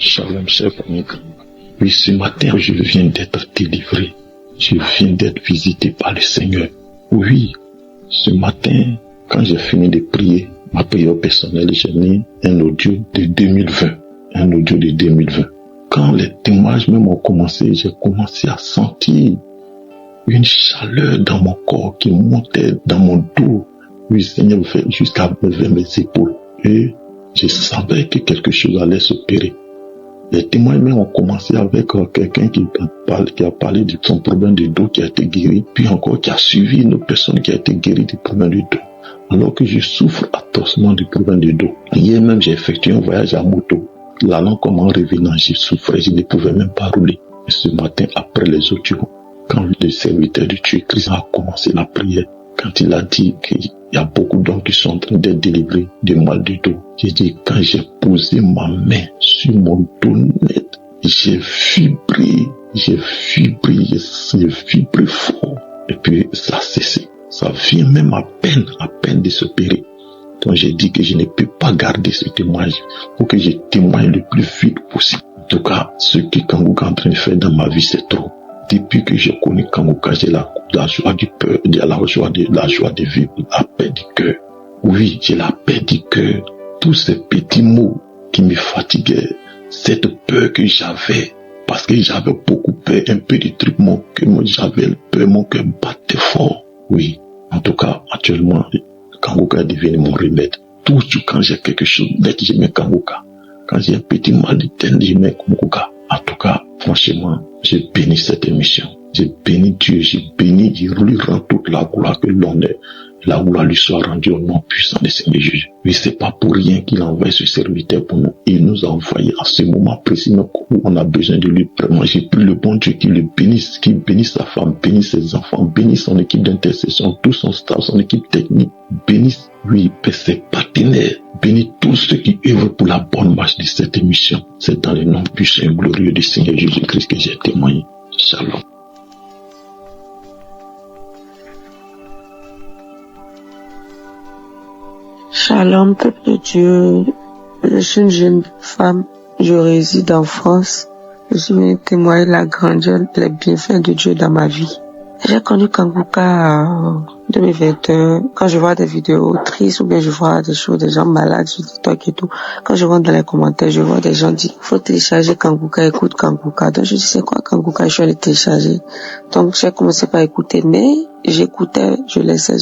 Shalom, cher ami. Oui, ce matin, je viens d'être délivré. Je viens d'être visité par le Seigneur. Oui, ce matin, quand j'ai fini de prier, ma prière personnelle, j'ai mis un audio de 2020. Un audio de 2020. Quand les témoignages même ont commencé, j'ai commencé à sentir une chaleur dans mon corps qui montait dans mon dos. Oui, le Seigneur me fait jusqu'à lever mes épaules. Et je savais que quelque chose allait s'opérer. Les témoignages ont commencé avec quelqu'un qui a parlé de son problème de dos qui a été guéri, puis encore qui a suivi une autre personne qui a été guérie du problème de dos. Alors que je souffre atrocement du problème de dos. Hier même, j'ai effectué un voyage à moto. L'allant comme en revenant, je souffrais, je ne pouvais même pas rouler. Et ce matin, après les audios, quand le serviteur de Dieu Christ a commencé la prière, quand il a dit qu'il y a beaucoup d'hommes qui sont en train d'être délivrés du mal de dos, j'ai dit, quand j'ai posé ma main sur mon dos net, j'ai vibré fort. Et puis, ça a cessé. Ça vient même à peine de s'opérer. Donc, j'ai dit que je ne peux pas garder ce témoignage. Il faut que je témoigne le plus vite possible. En tout cas, ce que Kangouka est en train de faire dans ma vie, c'est trop. Depuis que j'ai connu Kangouka, j'ai la joie du cœur, la joie de vivre, la paix du cœur. Oui, j'ai la paix du cœur. Tous ces petits mots qui me fatiguaient, cette peur que j'avais, parce que j'avais beaucoup peur, un peu de trucs, j'avais peur, mon cœur battait fort. Oui, en tout cas, actuellement, Kangouka est devenu mon remède. Toujours quand j'ai quelque chose net, je mets Kangouka. Quand j'ai un petit mal de tête, je mets Kangouka. En tout cas, franchement, j'ai béni cette émission. J'ai béni Dieu, je lui rends toute la gloire, que l'honneur, la gloire lui soit rendue au nom puissant de Seigneur Jésus. Oui, c'est pas pour rien qu'il a envoyé ce serviteur pour nous. Il nous a envoyé à ce moment précis où on a besoin de lui. Vraiment, j'ai pris le bon Dieu qui le bénisse, qui bénisse sa femme, bénisse ses enfants, bénisse son équipe d'intercession, tout son staff, son équipe technique, bénisse, oui, ses partenaires, bénisse tous ceux qui œuvrent pour la bonne marche de cette émission. C'est dans le nom puissant et glorieux du Seigneur Jésus-Christ que j'ai témoigné. Shalom. Shalom, peuple de Dieu. Je suis une jeune femme. Je réside en France. Je suis venue témoigner la grandeur, les bienfaits de Dieu dans ma vie. J'ai connu Kangouka en 2021. Quand je vois des vidéos tristes ou bien je vois des choses, des gens malades sur TikTok et tout, quand je rentre dans les commentaires, je vois des gens dire faut télécharger Kangouka, écoute Kangouka. Donc je dis c'est quoi Kangouka, je suis allée télécharger. Donc j'ai commencé par écouter, mais j'écoutais, je laissais.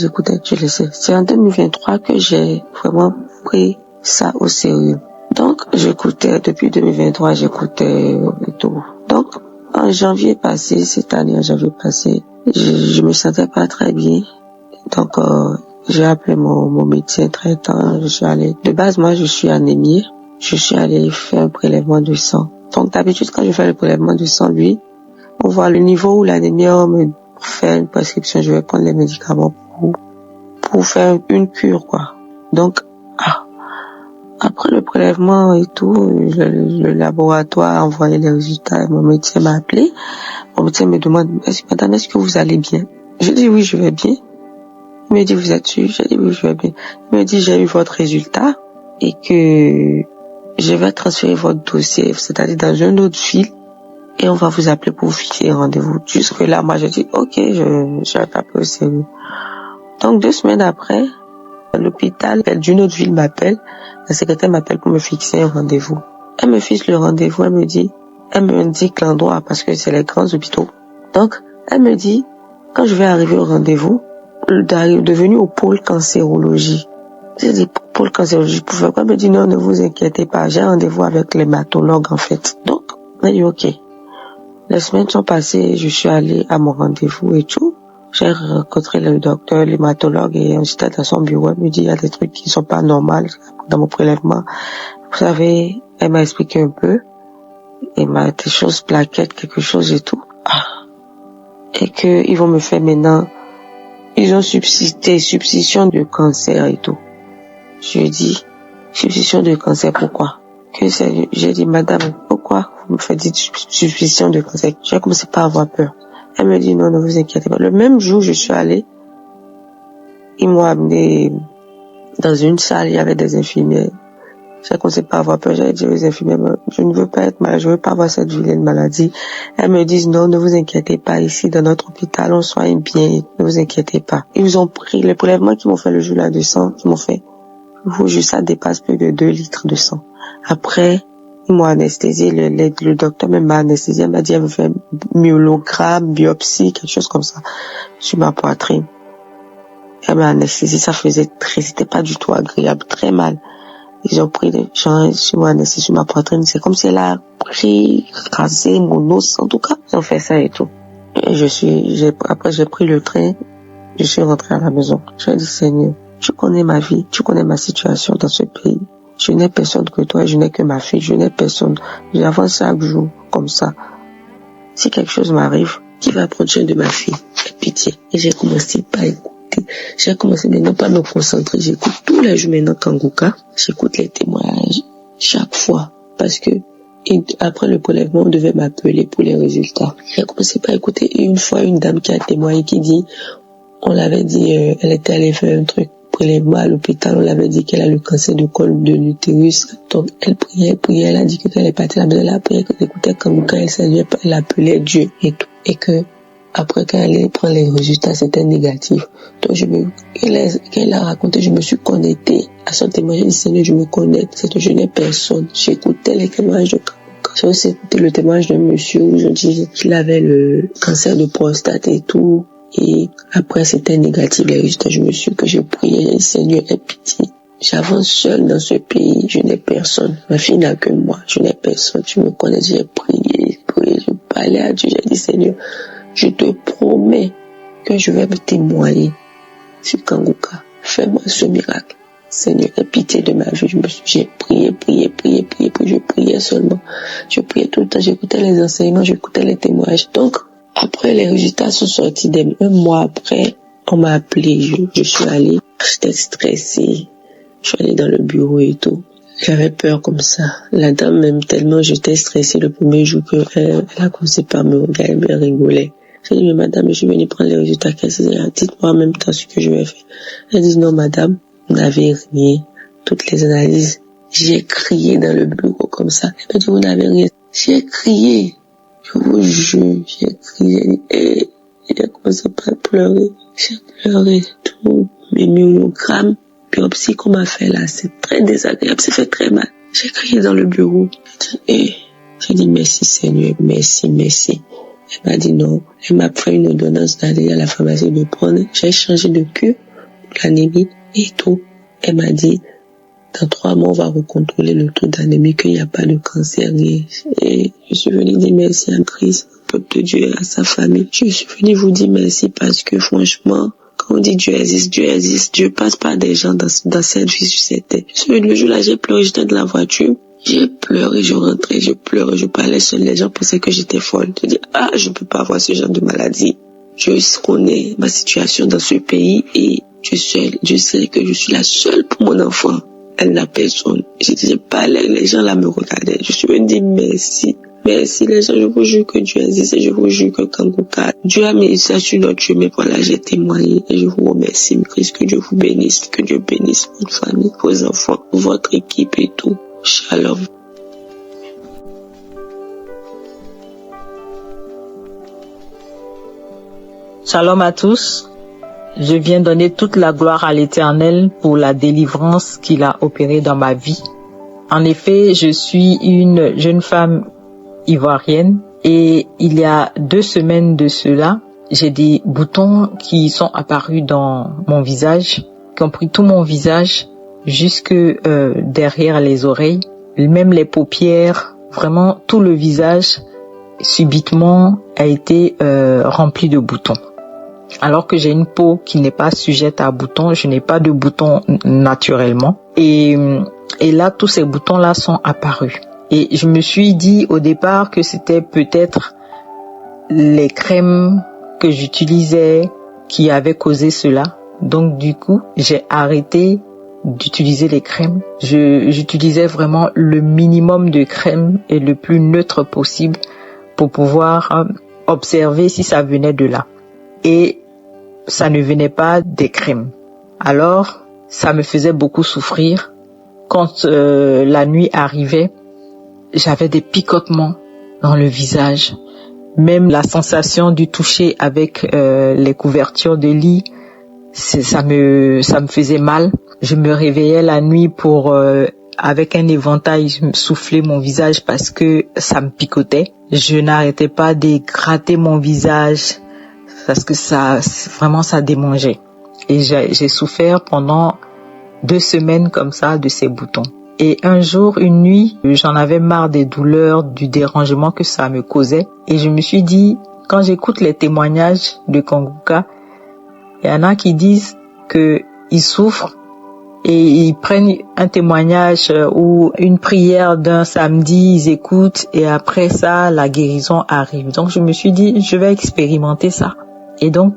C'est en 2023 que j'ai vraiment pris ça au sérieux. Donc j'écoutais, depuis 2023 j'écoutais et tout. Donc en janvier passé, cette année en janvier passé, je me sentais pas très bien. Donc j'ai appelé mon médecin traitant. Je suis allée. De base, moi je suis anémie. Je suis allée faire un prélèvement de sang. Donc d'habitude quand je fais le prélèvement de sang, lui, on voit le niveau où l'anémie, on me fait une prescription. Je vais prendre les médicaments pour faire une cure quoi. Donc après le prélèvement et tout, le laboratoire a envoyé les résultats. Mon médecin m'a appelé. Mon médecin me demande, madame, est-ce que vous allez bien? Je dis oui, je vais bien. Il me dit, vous êtes sûr? Je dis oui, je vais bien. Il me dit, j'ai eu votre résultat et que je vais transférer votre dossier, c'est-à-dire dans une autre ville, et on va vous appeler pour vous fixer un rendez-vous. Jusque là, moi, je dis, ok, je vais pas au sérieux. Donc 2 semaines après, l'hôpital d'une autre ville m'appelle. La secrétaire m'appelle pour me fixer un rendez-vous. Elle me fixe le rendez-vous, elle me indique l'endroit parce que c'est les grands hôpitaux. Donc, elle me dit, quand je vais arriver au rendez-vous, de venir au pôle cancérologie. J'ai dit, pôle cancérologie, pourquoi? Elle me dit, non, ne vous inquiétez pas, j'ai un rendez-vous avec l'hématologue en fait. Donc, elle dit, ok. Les semaines sont passées, je suis allée à mon rendez-vous et tout. J'ai rencontré le docteur, l'hématologue, et j'étais dans son bureau. Elle me dit, il y a des trucs qui sont pas normaux dans mon prélèvement. Vous savez, elle m'a expliqué un peu. Elle m'a des choses, plaquettes, quelque chose et tout. Et que ils vont me faire maintenant, ils ont substitution de cancer et tout. Je lui ai dit, substitution de cancer, pourquoi? J'ai dit, madame, pourquoi vous me faites dire substitution de cancer? J'ai commencé pas à avoir peur. Elle me dit, non, ne vous inquiétez pas. Le même jour, je suis allée, ils m'ont amené dans une salle, il y avait des infirmières. J'ai commencé par avoir peur. J'ai dit aux infirmières, je ne veux pas être malade, je ne veux pas avoir cette vilaine maladie. Elles me disent non, ne vous inquiétez pas, ici dans notre hôpital, on soigne bien, ne vous inquiétez pas. Ils ont pris les prélèvements qu'ils m'ont fait le jour-là de sang, qu'ils m'ont fait. Ça dépasse plus de 2 litres de sang. Après, ils m'ont anesthésié, le docteur même m'a anesthésié, elle m'a dit elle me fait myelogramme, biopsie, quelque chose comme ça, sur ma poitrine. Elle m'a anesthésié, c'était pas du tout agréable, très mal. Ils ont pris des gens sur mon anesthésie sur ma poitrine. C'est comme si elle a rasé mon os, en tout cas. Ils ont fait ça et tout. Et après j'ai pris le train. Je suis rentrée à la maison. J'ai dit, Seigneur, tu connais ma vie, tu connais ma situation dans ce pays. Je n'ai personne que toi, je n'ai que ma fille, je n'ai personne. J'avance chaque jour, comme ça. Si quelque chose m'arrive, qui va prendre soin de ma fille? Aie pitié. Et j'ai commencé par écouter. J'ai commencé maintenant pas me concentrer. J'écoute tous les jours maintenant Kanguka. J'écoute les témoignages chaque fois. Parce que après le prélèvement, on devait m'appeler pour les résultats. J'ai commencé par écouter une fois une dame qui a témoigné qui dit, on l'avait dit, elle était allée faire un truc prélèvement à l'hôpital. On l'avait dit qu'elle a le cancer du col de l'utérus. Donc elle priait. Elle a dit que quand elle est partie à la maison, elle a prié, qu'elle écoutait Kanguka, elle appelait Dieu et tout. Et que après, quand elle allait prendre les résultats, c'était négatif. Donc, qu'elle a raconté, je me suis connectée à son témoignage. J'ai dit, Seigneur, je me connecte. C'est que je n'ai personne. J'écoutais les témoignages de Kanguka. J'ai aussi écouté le témoignage d'un monsieur où je disais qu'il avait le cancer de prostate et tout. Et après, c'était négatif, les résultats. J'ai prié. J'ai dit, Seigneur, aie pitié. J'avance seule dans ce pays. Je n'ai personne. Ma fille n'a que moi. Je n'ai personne. Tu me connais. J'ai prié. Je parlais à Dieu. J'ai dit, Seigneur, je te promets que je vais me témoigner sur Kanguka. Fais-moi ce miracle. Seigneur, aie pitié de ma vie. J'ai prié. Je priais seulement. Je priais tout le temps. J'écoutais les enseignements, j'écoutais les témoignages. Donc, après, les résultats sont sortis. Un mois après, on m'a appelé. Je suis allée. J'étais stressée. Je suis allée dans le bureau et tout. J'avais peur comme ça. La dame, même tellement j'étais stressée le premier jour qu'elle a commencé par me regarder, me rigoler. J'ai dit, mais madame, je suis venue prendre les résultats. Dites-moi en même temps ce que je vais faire. Elle dit, non, madame, vous n'avez rien. Toutes les analyses. J'ai crié dans le bureau comme ça. Elle m'a dit, vous n'avez rien. J'ai crié. Je vous jure, j'ai crié. Et j'ai commencé par pleurer. J'ai pleuré tout. Mes myélogrammes, biopsie qu'on m'a fait là, c'est très désagréable. Ça fait très mal. J'ai crié dans le bureau. J'ai dit, merci Seigneur, merci. Elle m'a dit non. Elle m'a fait une ordonnance d'aller à la pharmacie de prendre. J'ai changé de cure pour l'anémie et tout. Elle m'a dit, dans 3 mois, on va recontrôler le taux d'anémie, qu'il n'y a pas de cancer. Et je suis venue dire merci à Christ, au peuple de Dieu et à sa famille. Je suis venue vous dire merci parce que franchement, quand on dit Dieu existe, Dieu passe par des gens dans cette vie, sur cette terre. Le jour-là, j'ai pleuré, j'étais dans la voiture. J'ai pleuré, je rentrais, je pleurais, je parlais seul. Les gens pensaient que j'étais folle. Je dis, je peux pas avoir ce genre de maladie. Je connais ma situation dans ce pays et je sais que je suis la seule pour mon enfant. Elle n'a personne. Je parlais, les gens là me regardaient. Je suis venue dire merci. Merci les gens, je vous jure que Dieu existe et je vous jure que Kanguka, Dieu a mis ça sur notre chemin. Voilà, j'ai témoigné et je vous remercie, Christ, que Dieu vous bénisse, que Dieu bénisse votre famille, vos enfants, votre équipe et tout. Shalom. Shalom à tous. Je viens donner toute la gloire à l'Éternel pour la délivrance qu'il a opérée dans ma vie. En effet, je suis une jeune femme ivoirienne et il y a 2 semaines de cela, j'ai des boutons qui sont apparus dans mon visage, qui ont pris tout mon visage jusque derrière les oreilles, même les paupières, vraiment tout le visage subitement a été rempli de boutons. Alors que j'ai une peau qui n'est pas sujette à boutons, je n'ai pas de boutons naturellement. Et là, tous ces boutons-là sont apparus. Et je me suis dit au départ que c'était peut-être les crèmes que j'utilisais qui avaient causé cela. Donc du coup, j'ai arrêté d'utiliser les crèmes. J'utilisais vraiment le minimum de crème et le plus neutre possible pour pouvoir observer si ça venait de là. Et ça ne venait pas des crèmes. Alors, ça me faisait beaucoup souffrir quand la nuit arrivait, j'avais des picotements dans le visage. Même la sensation du toucher avec les couvertures de lit, ça me faisait mal. Je me réveillais la nuit pour avec un éventail souffler mon visage parce que ça me picotait. Je n'arrêtais pas de gratter mon visage parce que ça démangeait. Et j'ai souffert pendant 2 semaines comme ça de ces boutons. Et un jour, une nuit, j'en avais marre des douleurs, du dérangement que ça me causait. Et je me suis dit, quand j'écoute les témoignages de Kanguka, il y en a qui disent qu'ils souffrent et ils prennent un témoignage ou une prière d'un samedi, ils écoutent et après ça, la guérison arrive. Donc je me suis dit, je vais expérimenter ça. Et donc,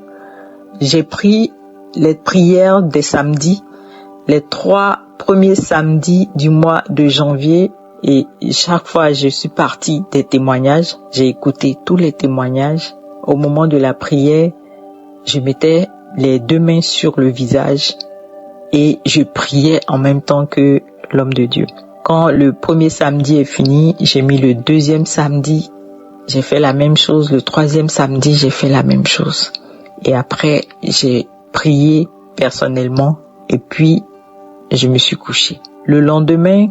j'ai pris les prières des samedis, les 3 premiers samedis du mois de janvier, et chaque fois je suis partie des témoignages, j'ai écouté tous les témoignages. Au moment de la prière, je mettais les 2 mains sur le visage et je priais en même temps que l'homme de Dieu. Quand le premier samedi est fini, j'ai mis le 2e samedi, j'ai fait la même chose, le 3e samedi, j'ai fait la même chose. Et après, j'ai prié personnellement et puis je me suis couchée. Le lendemain,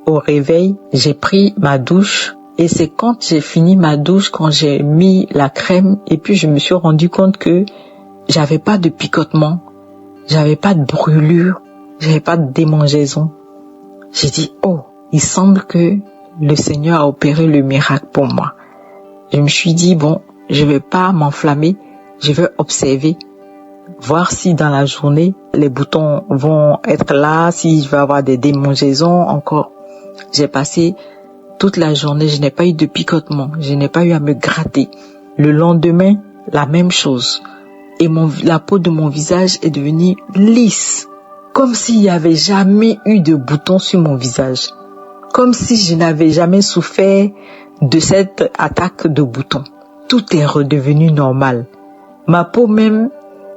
au réveil, j'ai pris ma douche et c'est quand j'ai fini ma douche, quand j'ai mis la crème et puis je me suis rendu compte que j'avais pas de picotement, j'avais pas de brûlure, j'avais pas de démangeaison. J'ai dit, oh, il semble que le Seigneur a opéré le miracle pour moi. Je me suis dit, bon, je vais pas m'enflammer, je vais observer, voir si dans la journée, les boutons vont être là, si je vais avoir des démangeaisons encore. J'ai passé toute la journée, je n'ai pas eu de picotement, je n'ai pas eu à me gratter. Le lendemain, la même chose. Et la peau de mon visage est devenue lisse, comme s'il n'y avait jamais eu de boutons sur mon visage, comme si je n'avais jamais souffert de cette attaque de boutons. Tout est redevenu normal. Ma peau même,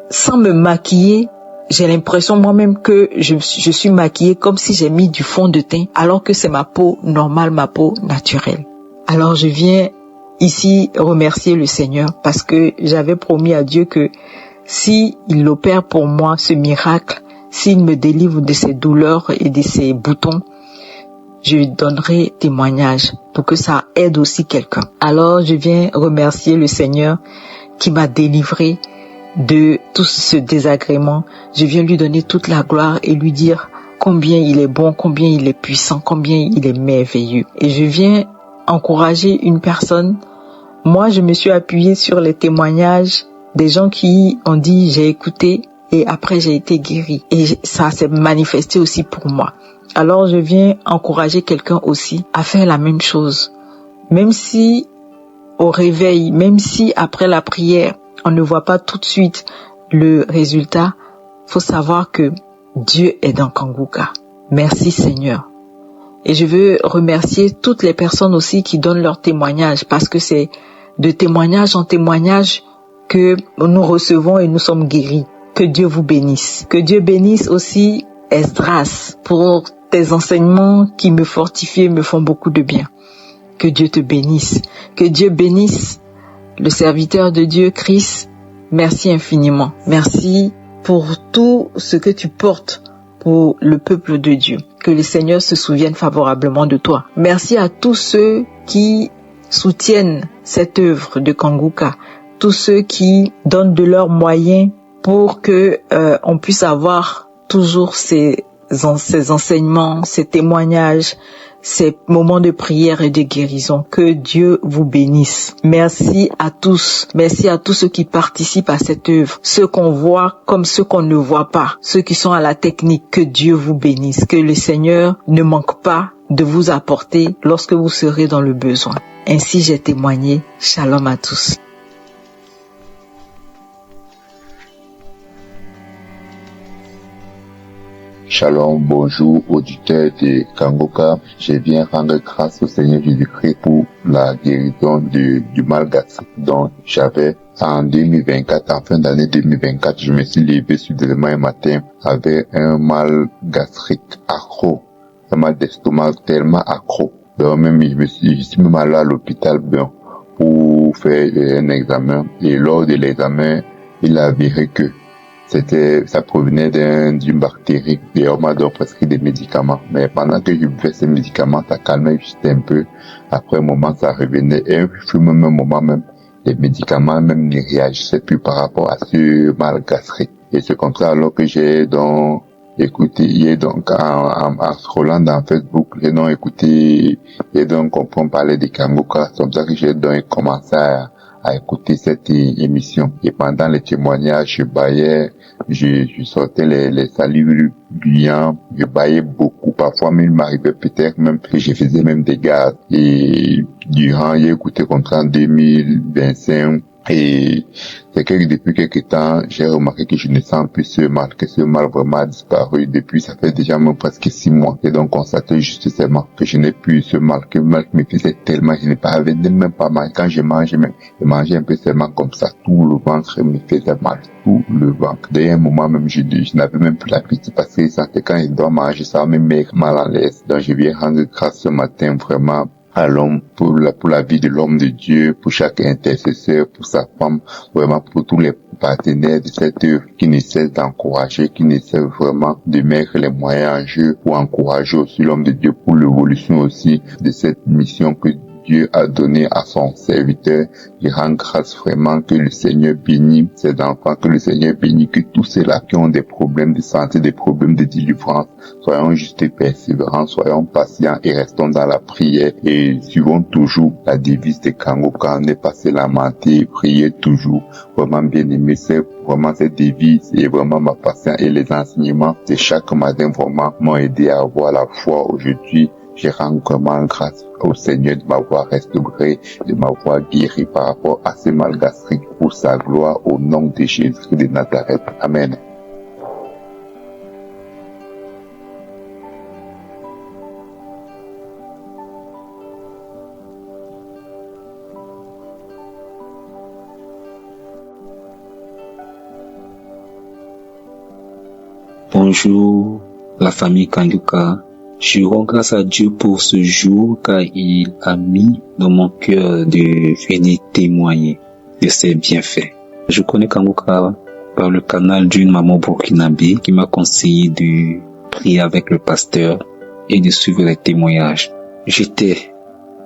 sans me maquiller, j'ai l'impression moi-même que je suis maquillée comme si j'ai mis du fond de teint, alors que c'est ma peau normale, ma peau naturelle. Alors je viens ici remercier le Seigneur parce que j'avais promis à Dieu que si il opère pour moi ce miracle, s'il me délivre de ces douleurs et de ces boutons, je donnerai témoignage pour que ça aide aussi quelqu'un. Alors je viens remercier le Seigneur qui m'a délivré de tout ce désagrément. Je viens lui donner toute la gloire et lui dire combien il est bon, combien il est puissant, combien il est merveilleux. Et je viens encourager une personne. Moi, je me suis appuyée sur les témoignages des gens qui ont dit j'ai écouté et après j'ai été guéri. Et ça s'est manifesté aussi pour moi. Alors je viens encourager quelqu'un aussi à faire la même chose. Même si au réveil, même si après la prière, on ne voit pas tout de suite le résultat, faut savoir que Dieu est dans Kanguka. Merci Seigneur. Et je veux remercier toutes les personnes aussi qui donnent leur témoignage parce que c'est de témoignage en témoignage que nous recevons et nous sommes guéris. Que Dieu vous bénisse. Que Dieu bénisse aussi Esdras pour tes enseignements qui me fortifient et me font beaucoup de bien. Que Dieu te bénisse. Que Dieu bénisse le serviteur de Dieu, Chris. Merci infiniment. Merci pour tout ce que tu portes pour le peuple de Dieu. Que le Seigneur se souvienne favorablement de toi. Merci à tous ceux qui soutiennent cette œuvre de Kanguka. Tous ceux qui donnent de leurs moyens pour que on puisse avoir toujours ces enseignements, ces témoignages, ces moments de prière et de guérison. Que Dieu vous bénisse. Merci à tous. Merci à tous ceux qui participent à cette œuvre. Ceux qu'on voit comme ceux qu'on ne voit pas. Ceux qui sont à la technique. Que Dieu vous bénisse. Que le Seigneur ne manque pas de vous apporter lorsque vous serez dans le besoin. Ainsi j'ai témoigné. Shalom à tous. Shalom, bonjour, auditeurs de Kanguka. Je viens rendre grâce au Seigneur Jésus-Christ pour la guérison du mal gastrique dont j'avais en 2024. En fin d'année 2024, je me suis levé soudainement un matin avec un mal gastrique accro. un mal d'estomac tellement accro. Donc même je suis même allé à l'hôpital pour faire un examen. Et lors de l'examen, il a avéré que ça provenait d'une bactérie. Et on m'a donc prescrit des médicaments. Mais pendant que je buvais ces médicaments, ça calmait juste un peu. Après un moment, ça revenait. Et au même moment même, les médicaments même ne réagissaient plus par rapport à ce mal gastrique. Et ce contraire, alors que j'ai donc écouté, hier donc en scrollant dans Facebook, j'ai donc écouté, et donc on parlait des Kangoka. C'est comme ça que j'ai donc commencé à écouter cette émission. Et pendant les témoignages, je baillais, je sortais les saluts gluants, je baillais beaucoup. Parfois même, il m'arrivait peut-être même que je faisais même des gaz. Et durant, j'ai écouté en 2025. Et c'est que depuis quelques temps, j'ai remarqué que je ne sens plus ce mal, que ce mal vraiment a disparu depuis, ça fait déjà même presque 6 mois. Et donc, constaté justement que je n'ai plus ce mal, que le mal me faisait tellement, je n'ai pas même pas mal. Quand je mangeais même, je mangeais un peu seulement comme ça, tout le ventre me faisait mal, tout le ventre. D'ailleurs, un moment même, je n'avais même plus l'appétit parce que ça, quand je dois manger, ça me met mal à l'aise. Donc, je viens rendre grâce ce matin vraiment à l'homme, pour la vie de l'homme de Dieu, pour chaque intercesseur, pour sa femme, vraiment pour tous les partenaires de cette œuvre qui ne cessent d'encourager, qui ne cessent vraiment de mettre les moyens en jeu pour encourager aussi l'homme de Dieu, pour l'évolution aussi de cette mission que Dieu a donné à son serviteur. Je rends grâce vraiment que le Seigneur bénit ses enfants, que le Seigneur bénit que tous ceux-là qui ont des problèmes de santé, des problèmes de délivrance, soyons juste persévérants, soyons patients et restons dans la prière et suivons toujours la devise de Kangoka, ne pas se lamenter, prier toujours. Vraiment bien aimé, c'est vraiment cette devise et vraiment ma patience et les enseignements de chaque matin vraiment m'ont aidé à avoir la foi aujourd'hui. Je rends vraiment grâce au Seigneur de m'avoir restauré, de m'avoir guéri par rapport à ces mal gastriques pour sa gloire au nom de Jésus de Nazareth. Amen. Bonjour, la famille Kangoka. Je rends grâce à Dieu pour ce jour car il a mis dans mon cœur de venir témoigner de ses bienfaits. Je connais Kangoka par le canal d'une maman burkinabé qui m'a conseillé de prier avec le pasteur et de suivre les témoignages. J'étais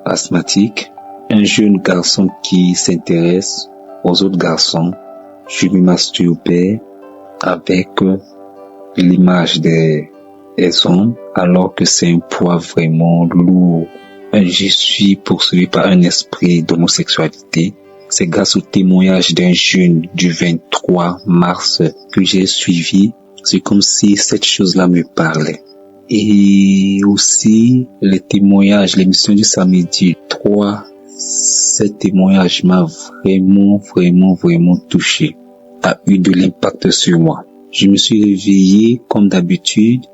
asthmatique, un jeune garçon qui s'intéresse aux autres garçons. Je me masturbais avec l'image des hommes, alors que c'est un poids vraiment lourd. Je suis poursuivi par un esprit d'homosexualité. C'est grâce au témoignage d'un jeune du 23 mars que j'ai suivi. C'est comme si cette chose-là me parlait. Et aussi, les témoignages, l'émission du samedi 3, ce témoignage m'a vraiment touché, a eu de l'impact sur moi. Je me suis réveillé comme d'habitude.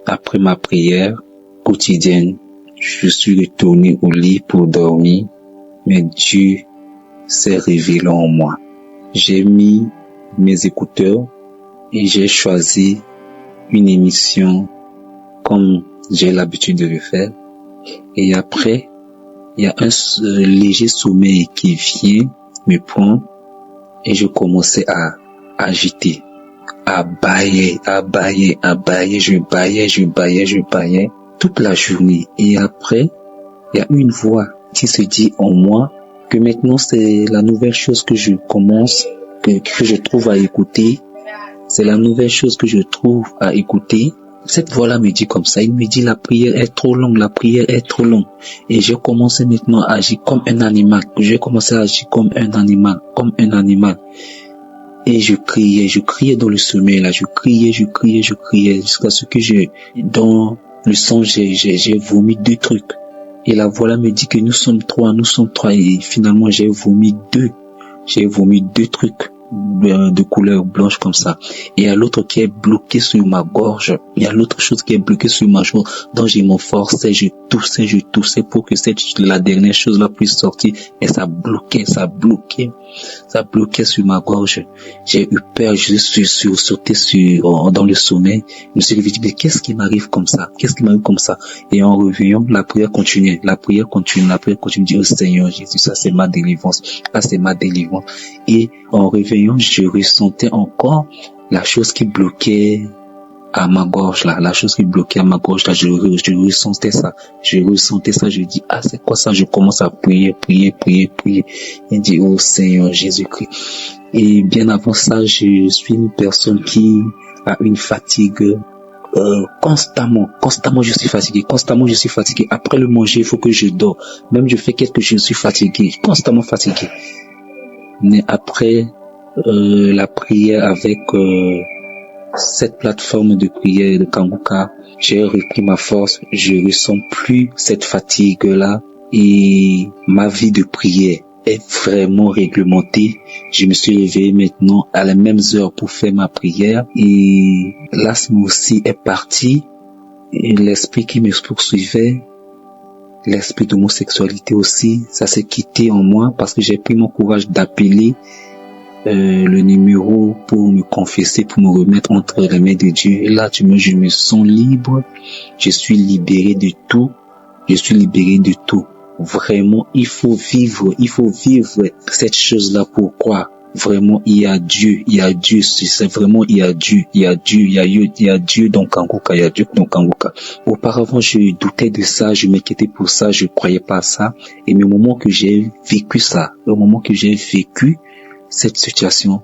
Après ma prière quotidienne, je suis retourné au lit pour dormir, mais Dieu s'est révélé en moi. J'ai mis mes écouteurs et j'ai choisi une émission comme j'ai l'habitude de le faire. Et après, il y a un léger sommeil qui vient me prendre et je commençais à agiter. À bailler, je baillais toute la journée. Et après, il y a une voix qui se dit en moi que maintenant c'est la nouvelle chose que je commence, que je trouve à écouter. C'est la nouvelle chose que je trouve à écouter. Cette voix-là me dit comme ça, il me dit la prière est trop longue. Et j'ai commencé maintenant à agir comme un animal. Et je criais dans le sommeil là, je criais jusqu'à ce que dans le sang j'ai vomi 2 trucs. Et la voix là me dit que nous sommes trois et finalement j'ai vomi 2 trucs de couleur blanche comme ça. Et il y a l'autre qui est bloqué sur ma gorge. Il y a l'autre chose qui est bloquée sur ma gorge. Donc je m'efforçais, je toussais pour que la dernière chose là puisse sortir. Et ça bloquait sur ma gorge. J'ai eu peur, je suis sauté dans le sommeil. Je me suis dit, mais qu'est-ce qui m'arrive comme ça? Et en revenant, la prière continue. Je dis, oh Seigneur Jésus, ça c'est ma délivrance. Et en réveillant, je ressentais encore la chose qui bloquait à ma gorge là, je ressentais ça, je dis, ah c'est quoi ça? Je commence à prier, et dit, oh Seigneur Jésus-Christ. Et bien avant ça, je suis une personne qui a une fatigue constamment je suis fatigué. Après le manger, il faut que je dors. Même je fais quelque chose, je suis fatigué, constamment fatigué. Mais après la prière avec cette plateforme de prière de Kanguka, j'ai repris ma force, je ressens plus cette fatigue-là et ma vie de prière est vraiment réglementée. Je me suis réveillé maintenant à les mêmes heures pour faire ma prière et l'asthme aussi est parti et l'esprit qui me poursuivait, l'esprit d'homosexualité aussi, ça s'est quitté en moi parce que j'ai pris mon courage d'appeler le numéro pour me confesser, pour me remettre entre les mains de Dieu. Et là, je me sens libre. Je suis libéré de tout. Vraiment, il faut vivre cette chose-là pour croire. Vraiment, il y a Dieu, c'est vraiment, il y a Dieu dans Kanguka, Auparavant, je doutais de ça, je m'inquiétais pour ça, je croyais pas à ça. Et mais au moment que j'ai vécu cette situation,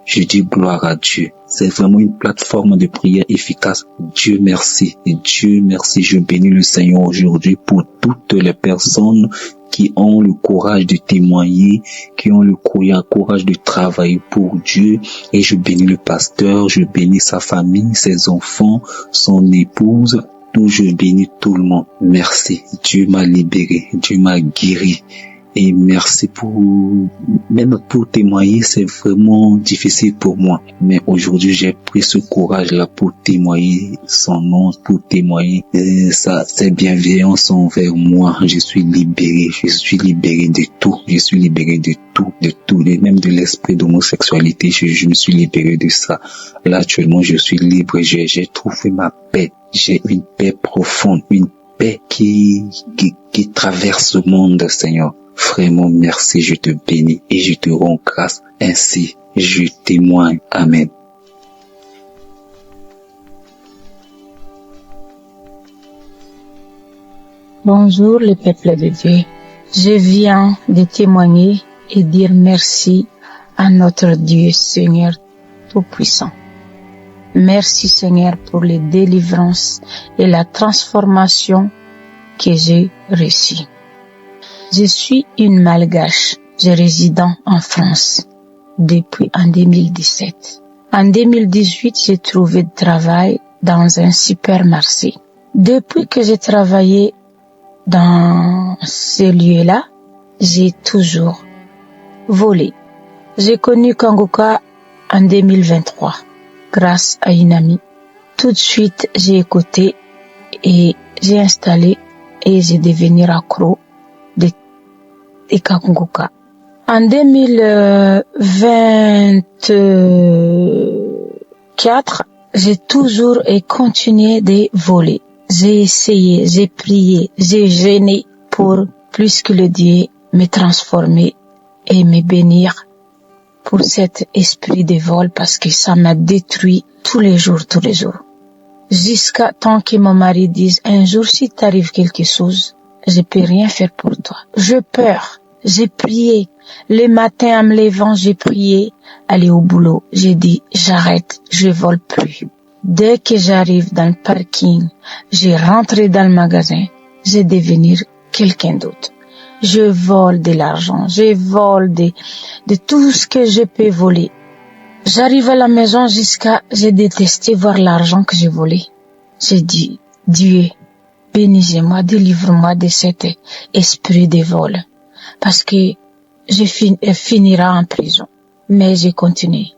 je dis gloire à Dieu. C'est vraiment une plateforme de prière efficace. Dieu merci. Je bénis le Seigneur aujourd'hui pour toutes les personnes qui ont le courage de témoigner, qui ont le courage de travailler pour Dieu. Et je bénis le pasteur, je bénis sa famille, ses enfants, son épouse. Je bénis tout le monde. Merci. Dieu m'a libéré. Dieu m'a guéri. Et merci même pour témoigner, c'est vraiment difficile pour moi. Mais aujourd'hui, j'ai pris ce courage-là pour témoigner son nom, pour témoigner ses bienveillances envers moi. Je suis libéré de tout. Même de l'esprit d'homosexualité, je me suis libéré de ça. Là, actuellement, je suis libre. J'ai trouvé ma paix. J'ai une paix profonde, une paix qui traverse le monde, Seigneur. Vraiment, merci, je te bénis et je te rends grâce. Ainsi, je témoigne. Amen. Bonjour, le peuple de Dieu. Je viens de témoigner et dire merci à notre Dieu, Seigneur Tout-Puissant. Merci, Seigneur, pour les délivrances et la transformation que j'ai reçue. Je suis une Malgache. Je réside en France depuis en 2017. En 2018, j'ai trouvé de travail dans un supermarché. Depuis que j'ai travaillé dans ce lieu-là, j'ai toujours volé. J'ai connu Kanguka en 2023 grâce à une amie. Tout de suite, j'ai écouté et j'ai installé et j'ai devenu accro de Kanguka. En 2024, j'ai toujours et continué de voler. J'ai essayé, j'ai prié, j'ai jeûné pour plus que le Dieu me transformer et me bénir pour cet esprit de vol parce que ça m'a détruit tous les jours. Jusqu'à temps que mon mari dise un jour si t'arrive quelque chose, je peux rien faire pour toi. J'ai peur. J'ai prié. Le matin en me levant, j'ai prié. Aller au boulot. J'ai dit, j'arrête, je vole plus. Dès que j'arrive dans le parking, je rentre dans le magasin, je devenir quelqu'un d'autre. Je vole de l'argent, je vole de tout ce que je peux voler. J'arrive à la maison j'ai détesté voir l'argent que j'ai volé. J'ai dit, Dieu, bénis-moi, délivre-moi de cet esprit de vol. Parce que je finirai en prison. mais j'ai continué.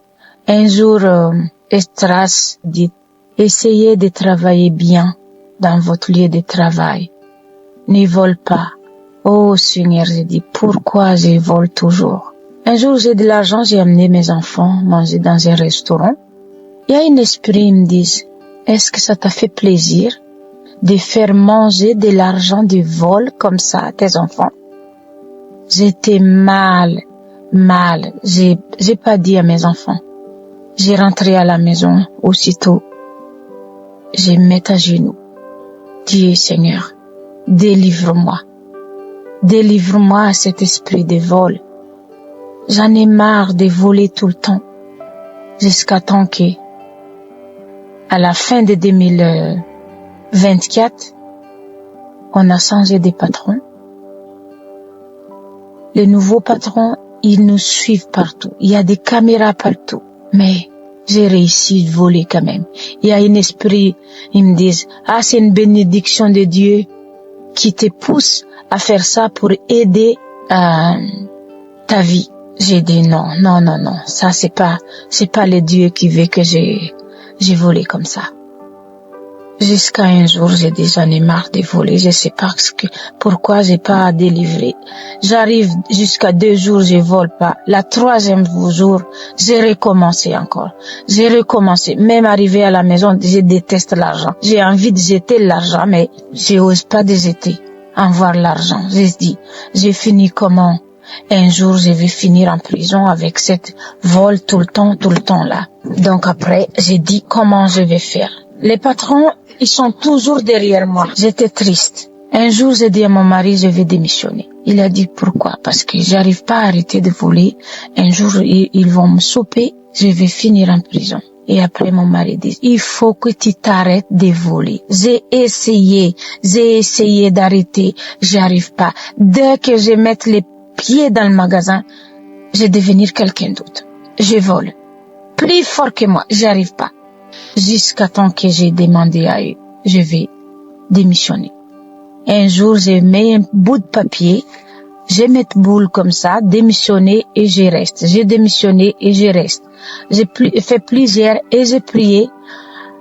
Un jour, Estras dit, essayez de travailler bien dans votre lieu de travail. Ne vole pas. Oh Seigneur, j'ai dit, pourquoi je vole toujours? Un jour, j'ai de l'argent, j'ai amené mes enfants manger dans un restaurant. Il y a un esprit, il me dit, est-ce que ça t'a fait plaisir de faire manger de l'argent de vol comme ça à tes enfants? J'étais mal. J'ai pas dit à mes enfants. J'ai rentré à la maison aussitôt. Je me mets à genoux. Dieu Seigneur, délivre-moi. Délivre-moi à cet esprit de vol. J'en ai marre de voler tout le temps. Jusqu'à temps que, à la fin de 2024, on a changé de patron. Les nouveaux patrons, ils nous suivent partout. Il y a des caméras partout. Mais j'ai réussi de voler quand même. Il y a un esprit, ils me disent, c'est une bénédiction de Dieu qui te pousse à faire ça pour aider ta vie. J'ai dit non. Ça, c'est pas le Dieu qui veut que j'ai volé comme ça. Jusqu'à un jour, j'ai dit, j'en ai marre de voler. Je sais pas pourquoi j'ai pas délivré. J'arrive jusqu'à 2 jours, je vole pas. La 3e jour, j'ai recommencé encore. Même arrivé à la maison, je déteste l'argent. J'ai envie de jeter l'argent, mais je n'ose pas de jeter. En voir l'argent. J'ai dit, j'ai fini comment? Un jour, je vais finir en prison avec cette vol tout le temps là. Donc après, j'ai dit, comment je vais faire? Les patrons, ils sont toujours derrière moi. J'étais triste. Un jour, j'ai dit à mon mari, je vais démissionner. Il a dit, pourquoi? Parce que j'arrive pas à arrêter de voler. Un jour, ils vont me sauper. Je vais finir en prison. Et après, mon mari dit, il faut que tu t'arrêtes de voler. J'ai essayé d'arrêter. J'arrive pas. Dès que je mets les pieds dans le magasin, je vais devenir quelqu'un d'autre. Je vole. Plus fort que moi. J'arrive pas. Jusqu'à temps que j'ai demandé à eux, je vais démissionner. Un jour, j'ai mis un bout de papier, j'ai mis boule comme ça, démissionner et je reste. J'ai démissionné et je reste. J'ai fait plusieurs et j'ai prié.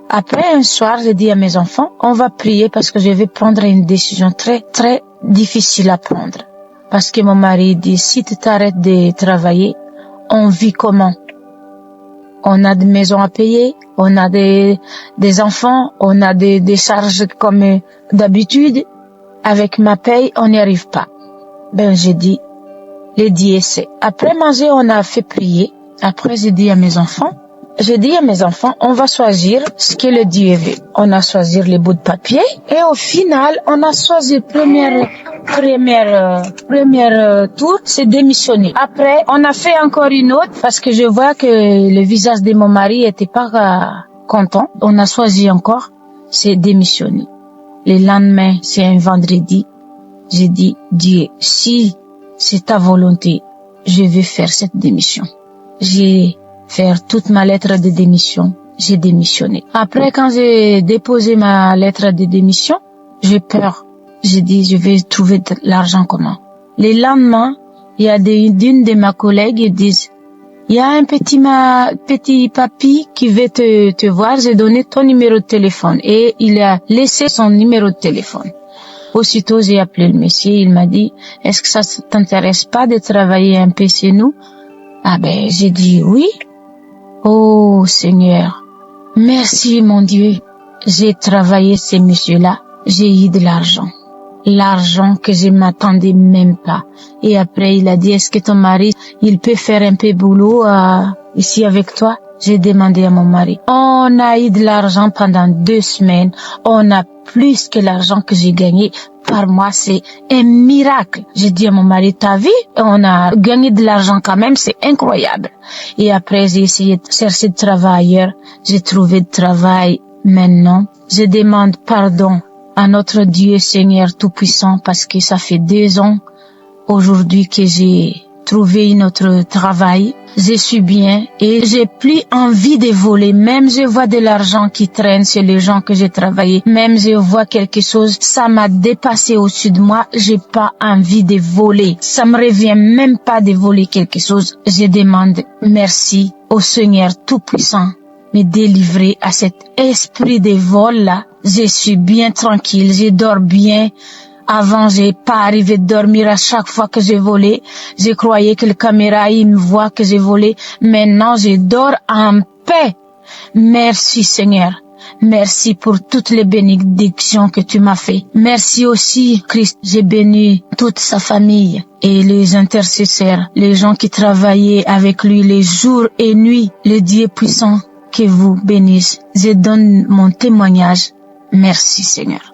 Après un soir, j'ai dit à mes enfants, on va prier parce que je vais prendre une décision très, très difficile à prendre. Parce que mon mari dit, si tu t'arrêtes de travailler, on vit comment? On a des maisons à payer, on a des enfants, on a des charges comme d'habitude. Avec ma paye, on n'y arrive pas. J'ai dit, les décès. Après manger, on a fait prier. Après, j'ai dit à mes enfants, on va choisir ce que le Dieu veut. On a choisi les bouts de papier et au final, on a choisi premier tour, c'est démissionner. Après, on a fait encore une autre parce que je vois que le visage de mon mari était pas content. On a choisi encore, c'est démissionner. Le lendemain, c'est un vendredi. J'ai dit, Dieu, si c'est ta volonté, je vais faire cette démission. J'ai fait toute ma lettre de démission. J'ai démissionné. Après, quand j'ai déposé ma lettre de démission, j'ai peur. J'ai dit, je vais trouver de l'argent comment? Le lendemain, il y a d'une de ma collègues qui disent, il y a un petit papy qui veut te voir, j'ai donné ton numéro de téléphone et il a laissé son numéro de téléphone. Aussitôt, j'ai appelé le monsieur, il m'a dit, est-ce que ça t'intéresse pas de travailler un peu chez nous? J'ai dit oui. Oh Seigneur, merci mon Dieu. J'ai travaillé ce monsieur-là, j'ai eu de l'argent. L'argent que je m'attendais même pas. Et après, il a dit, est-ce que ton mari, il peut faire un peu boulot ici avec toi? J'ai demandé à mon mari. On a eu de l'argent pendant 2 semaines. On a plus que l'argent que j'ai gagné par mois. C'est un miracle. J'ai dit à mon mari, t'as vu? On a gagné de l'argent quand même. C'est incroyable. Et après, j'ai essayé de chercher de travail ailleurs. J'ai trouvé de travail maintenant. Je demande pardon à notre Dieu Seigneur Tout-Puissant parce que ça fait 2 ans aujourd'hui que j'ai trouvé un autre travail. Je suis bien et j'ai plus envie de voler. Même je vois de l'argent qui traîne chez les gens que j'ai travaillé. Même je vois quelque chose, ça m'a dépassé au-dessus de moi. J'ai pas envie de voler. Ça me revient même pas de voler quelque chose. Je demande merci au Seigneur Tout-Puissant me délivrer à cet esprit de vol-là. Je suis bien tranquille, je dors bien. Avant, j'ai pas arrivé de dormir à chaque fois que j'ai volé. Je croyais que le caméra, il me voit que j'ai volé. Maintenant, je dors en paix. Merci Seigneur. Merci pour toutes les bénédictions que tu m'as fait. Merci aussi, Christ. J'ai béni toute sa famille et les intercesseurs, les gens qui travaillaient avec lui les jours et nuits. Le Dieu puissant que vous bénisse. Je donne mon témoignage. Merci Seigneur.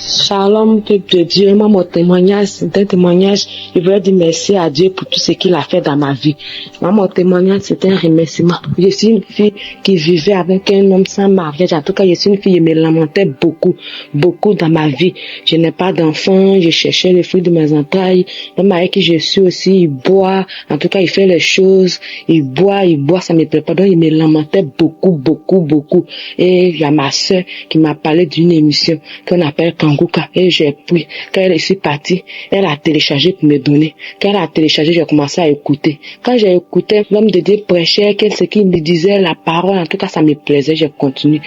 Shalom, peuple de Dieu. Moi, mon témoignage, c'est un témoignage. Je voudrais dire merci à Dieu pour tout ce qu'il a fait dans ma vie. Moi, mon témoignage, c'est un remerciement. Je suis une fille qui vivait avec un homme sans mariage. En tout cas, je suis une fille qui me lamentait beaucoup dans ma vie. Je n'ai pas d'enfant. Je cherchais les fruits de mes entrailles. L'homme avec qui je suis aussi, il boit. En tout cas, il fait les choses. Il boit, ça me plaît pas. Donc, il me lamentait beaucoup. Et il y a ma soeur qui m'a parlé d'une émission qu'on appelle Kanguka, et j'ai pris. Quand elle est partie, elle a téléchargé pour me donner. Quand elle a téléchargé, j'ai commencé à écouter. Quand j'ai écouté, l'homme de Dieu prêchait, ce qu'il me disait, la parole, en tout cas, ça me plaisait, j'ai continué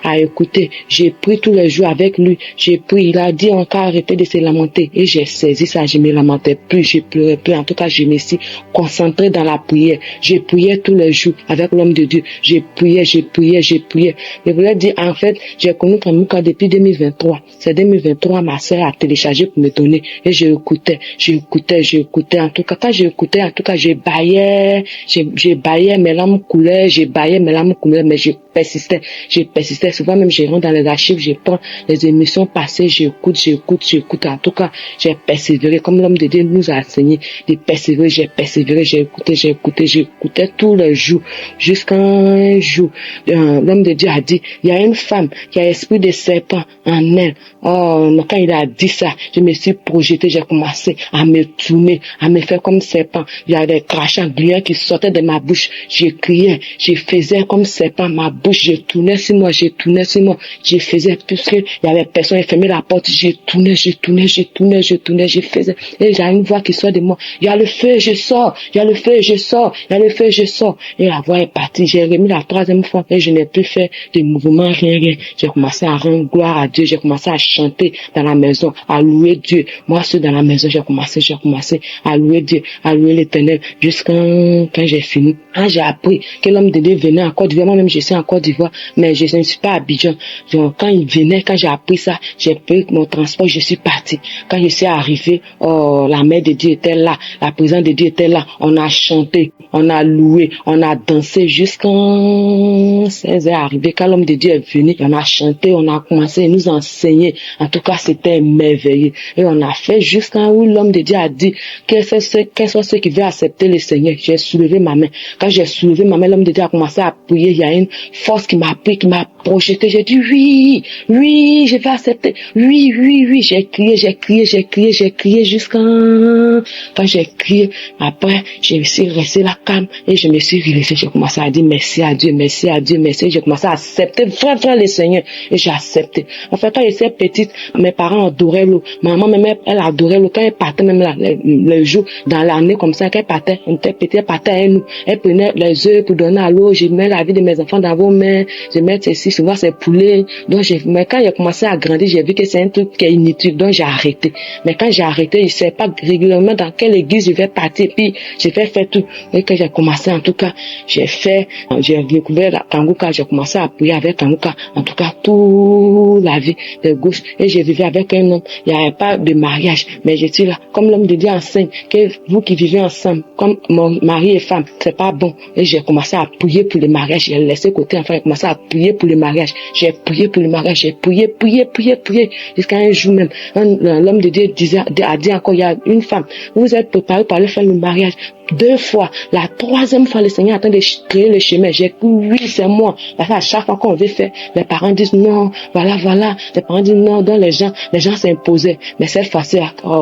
à écouter. J'ai pris tous les jours avec lui. J'ai pris, il a dit encore arrêter de se lamenter. Et j'ai saisi ça, je me lamentais plus, je pleurais plus. En tout cas, je me suis concentré dans la prière. J'ai prié tous les jours avec l'homme de Dieu. J'ai prié. Je voulais dire, en fait, j'ai connu Kanguka depuis 2023. C'est 2023, ma sœur a téléchargé pour me donner. Et j'écoutais. En tout cas, quand j'écoutais, je baillais, mes larmes coulaient, mais je persistais. Souvent même, je rentre dans les archives, je prends les émissions passées, j'écoute. En tout cas, j'ai persévéré, comme l'homme de Dieu nous a enseigné de persévérer. J'ai persévéré, j'écoutais tous les jours, jusqu'à un jour, l'homme de Dieu a dit, il y a une femme qui a l'esprit de serpent en elle. Oh, quand il a dit ça, je me suis projetée, j'ai commencé à me tourner, à me faire comme serpent. Il y a des crachats gluants qui sortaient de ma bouche. Je criais, je faisais comme serpent, ma bouche, je tournais sur moi. Je faisais, puisque il y avait personne, il fermait la porte, je tournais, je faisais. Et j'ai une voix qui sort de moi. Il y a le feu, je sors. Et la voix est partie. J'ai remis la troisième fois et je n'ai plus fait de mouvement, rien. J'ai commencé à rendre gloire à Dieu. J'ai commencé à chanter dans la maison, à louer Dieu. Moi, seul dans la maison, j'ai commencé à louer Dieu, à louer l'Éternel, jusqu'à quand j'ai fini. Quand j'ai appris que l'homme de Dieu venait en Côte d'Ivoire, moi-même je suis en Côte d'Ivoire, mais je ne suis pas à Abidjan. Donc, quand il venait, quand j'ai appris ça, j'ai pris mon transport, je suis parti. Quand je suis arrivé, la mère de Dieu était là, la présence de Dieu était là. On a chanté, on a loué, on a dansé jusqu'à 16h arrivé. Quand l'homme de Dieu est venu, on a chanté, on a commencé à nous enseigner. En tout cas, c'était merveilleux. Et on a fait jusqu'à où l'homme de Dieu a dit quels sont ceux qui veulent accepter le Seigneur. J'ai soulevé ma main. Quand j'ai soulevé ma main, l'homme de Dieu a commencé à prier. Il y a une force qui m'a pris, qui m'a projeté. J'ai dit oui, je vais accepter. Oui. J'ai crié jusqu'à quand j'ai crié. Après, je me suis resté la calme et je me suis relevée. J'ai commencé à dire merci à Dieu. J'ai commencé à accepter vraiment le Seigneur et j'ai accepté. En fait, quand j'étais petite, mes parents adoraient l'eau. Maman, même elle adorait l'eau. Quand elle partait, même le jour, dans l'année comme ça, quand elle partait, on était petite, elle partait avec nous. Elle prenait les œufs pour donner à l'eau. Je mets la vie de mes enfants dans vos mains. Je mets ceci, souvent c'est poulet. Donc, mais quand j'ai commencé à grandir, j'ai vu que c'est un truc qui est inutile. Donc, j'ai arrêté. Mais quand j'ai arrêté, je ne sais pas régulièrement dans quelle église je vais partir. Puis, je vais faire tout. Et quand j'ai commencé, en tout cas, j'ai découvert la Kanguka. J'ai commencé à prier avec Kanguka. En tout cas, toute la vie de gauche. Et je vivais avec un homme. Il n'y avait pas de mariage. Mais j'étais là. Comme l'homme de Dieu enseigne que vous qui vivez ensemble, comme mon mari et femme, c'est pas bon. Et j'ai commencé à prier pour le mariage. J'ai laissé côté enfant. J'ai commencé à prier pour le mariage. J'ai prié pour le mariage. J'ai prié. Jusqu'à un jour même, l'homme de Dieu a dit encore, il y a une femme. Vous êtes préparé pour aller faire le mariage. 2 fois. La 3e fois, le Seigneur est en train de créer le chemin. J'ai cru, oui, c'est moi. Parce qu'à chaque fois qu'on veut faire, les parents disent non, voilà. Les parents disent non, donc les gens s'imposaient. Mais cette fois-ci,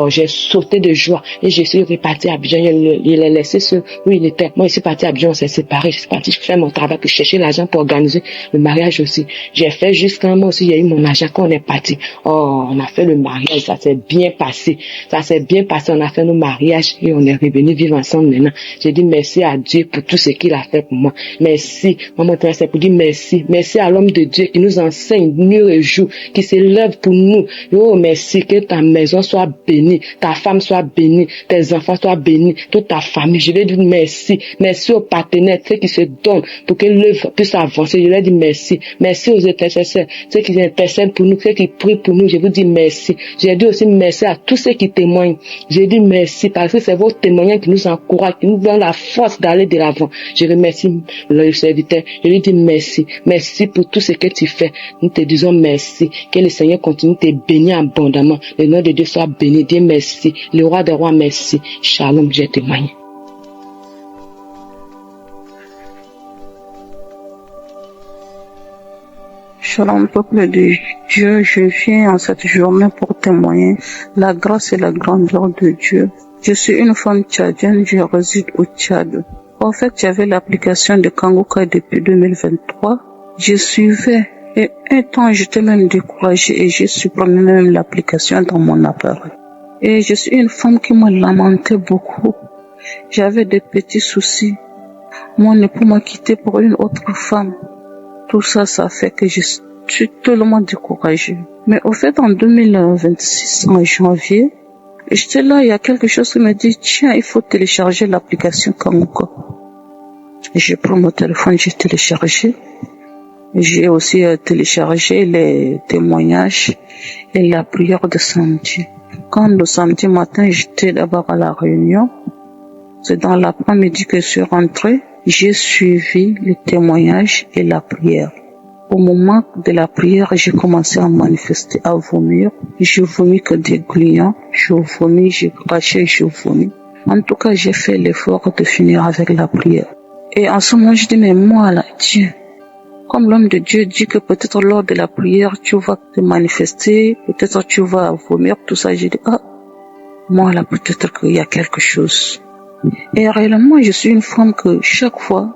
j'ai sauté de joie et je suis reparti à Abidjan. Il est laissé sur où il était. Moi, je suis parti à Abidjan, on s'est séparés. Je suis parti faire mon travail pour chercher l'argent pour organiser le mariage aussi. J'ai fait jusqu'à un mois aussi, il y a eu mon argent quand on est parti. On a fait le mariage, ça s'est bien passé. On a fait nos mariages et on est revenu vivre ensemble maintenant. J'ai dit merci à Dieu pour tout ce qu'il a fait pour moi. Merci. Maman, c'est pour dire merci. Merci à l'homme de Dieu qui nous enseigne nuit et jour, qui s'élève pour nous. Oh, merci, que ta maison soit bénie, ta femme soit bénie, tes enfants soient bénis, toute ta famille. Je vais dire merci. Merci aux partenaires, ceux qui se donnent pour que l'œuvre puisse avancer. Je vais dire merci. Merci aux intercesseurs, ceux qui intercèdent pour nous, ceux qui prient pour nous. Je vous dis merci. J'ai dit aussi merci à tous ceux qui témoignent. J'ai dit merci parce que c'est vos témoignages qui nous encouragent, qui nous donnent la force d'aller de l'avant. Je remercie le serviteur. Je lui dis merci. Merci pour tout ce que tu fais. Nous te disons merci. Que le Seigneur continue de te bénir abondamment. Le nom de Dieu soit béni. Dieu merci. Le roi des rois merci. Shalom, j'ai témoigné. Shalom, peuple de Dieu, je viens en cette journée pour témoigner la grâce et la grandeur de Dieu. Je suis une femme tchadienne, je réside au Tchad. En fait, j'avais l'application de Kangoka depuis 2023. Je suivais et un temps j'étais même découragée et j'ai supprimé même l'application dans mon appareil. Et je suis une femme qui me lamentait beaucoup. J'avais des petits soucis. Mon époux m'a quitté pour une autre femme. Tout ça, ça fait que je suis tellement découragée. Mais au fait, en 2026, en janvier, j'étais là, il y a quelque chose qui me dit, tiens, il faut télécharger l'application Kangoka. J'ai pris mon téléphone, j'ai téléchargé. J'ai aussi téléchargé les témoignages et la prière de samedi. Quand le samedi matin, j'étais d'abord à la réunion, c'est dans l'après-midi que je suis rentrée. J'ai suivi les témoignages et la prière. Au moment de la prière, j'ai commencé à manifester, à vomir. Je vomis que des gluants. Je vomis, j'ai craché, je vomis. En tout cas, j'ai fait l'effort de finir avec la prière. Et en ce moment, je dis, mais moi là, Dieu, comme l'homme de Dieu dit que peut-être lors de la prière, tu vas te manifester, peut-être tu vas vomir, tout ça, j'ai dit, moi là, peut-être qu'il y a quelque chose. Et réellement, je suis une femme que chaque fois,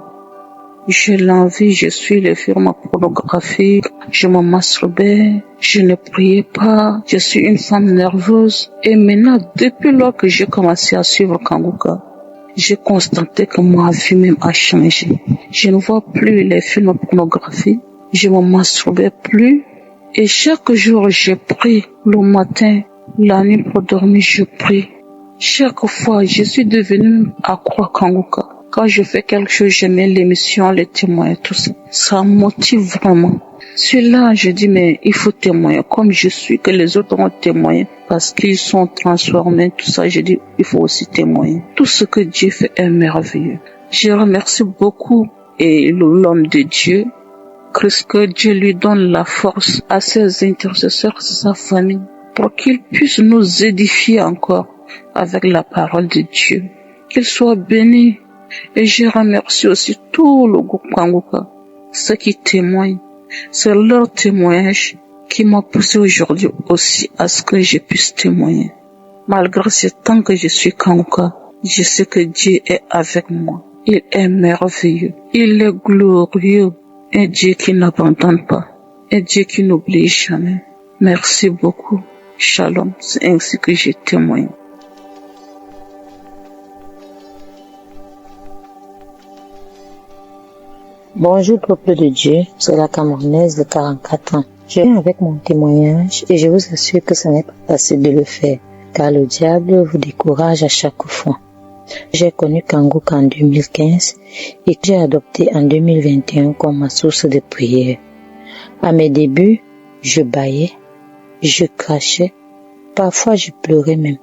j'ai l'envie, je suis les films pornographiques, je me masturbais, je ne priais pas, je suis une femme nerveuse. Et maintenant, depuis lors que j'ai commencé à suivre Kangoka, j'ai constaté que ma vie même a changé. Je ne vois plus les films pornographiques, je me masturbais plus. Et chaque jour, je prie le matin, la nuit pour dormir, je prie. Chaque fois, je suis devenue accro Kangoka. Quand je fais quelque chose, je mets l'émission, les témoins, tout ça. Ça me motive vraiment. Celui-là, je dis, mais il faut témoigner. Comme je suis, que les autres ont témoigné, parce qu'ils sont transformés, tout ça, je dis, il faut aussi témoigner. Tout ce que Dieu fait est merveilleux. Je remercie beaucoup et l'homme de Dieu, que Dieu lui donne la force à ses intercesseurs, à sa famille, pour qu'ils puissent nous édifier encore avec la parole de Dieu. Qu'ils soient bénis. Et je remercie aussi tout le groupe Kangoka, ceux qui témoignent. C'est leur témoignage qui m'a poussé aujourd'hui aussi à ce que je puisse témoigner. Malgré ce temps que je suis Kangoka, je sais que Dieu est avec moi. Il est merveilleux. Il est glorieux. Un Dieu qui n'abandonne pas. Un Dieu qui n'oublie jamais. Merci beaucoup. Shalom. C'est ainsi que je témoigne. Bonjour peuple de Dieu, c'est la Camerounaise de 44 ans. Je viens avec mon témoignage et je vous assure que ce n'est pas facile de le faire, car le diable vous décourage à chaque fois. J'ai connu Kangoka en 2015 et que j'ai adopté en 2021 comme ma source de prière. À mes débuts, je bâillais, je crachais, parfois je pleurais même.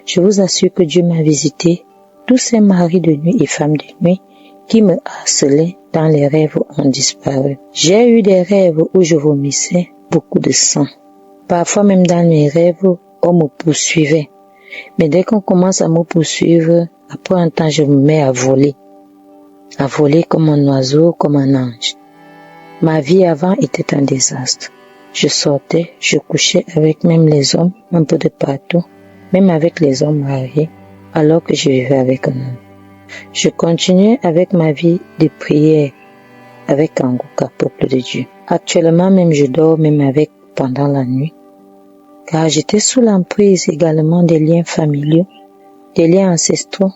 Je vous assure que Dieu m'a visité, tous ces maris de nuit et femmes de nuit qui me harcelaient dans les rêves ont disparu. J'ai eu des rêves où je vomissais beaucoup de sang. Parfois même dans mes rêves, on me poursuivait. Mais dès qu'on commence à me poursuivre, après un temps, je me mets à voler comme un oiseau, comme un ange. Ma vie avant était un désastre. Je sortais, je couchais avec même les hommes, un peu de partout, même avec les hommes mariés, alors que je vivais avec un homme. Je continuais avec ma vie de prière, avec Kanguka, peuple de Dieu. Actuellement, même je dors même avec pendant la nuit, car j'étais sous l'emprise également des liens familiaux, des liens ancestraux.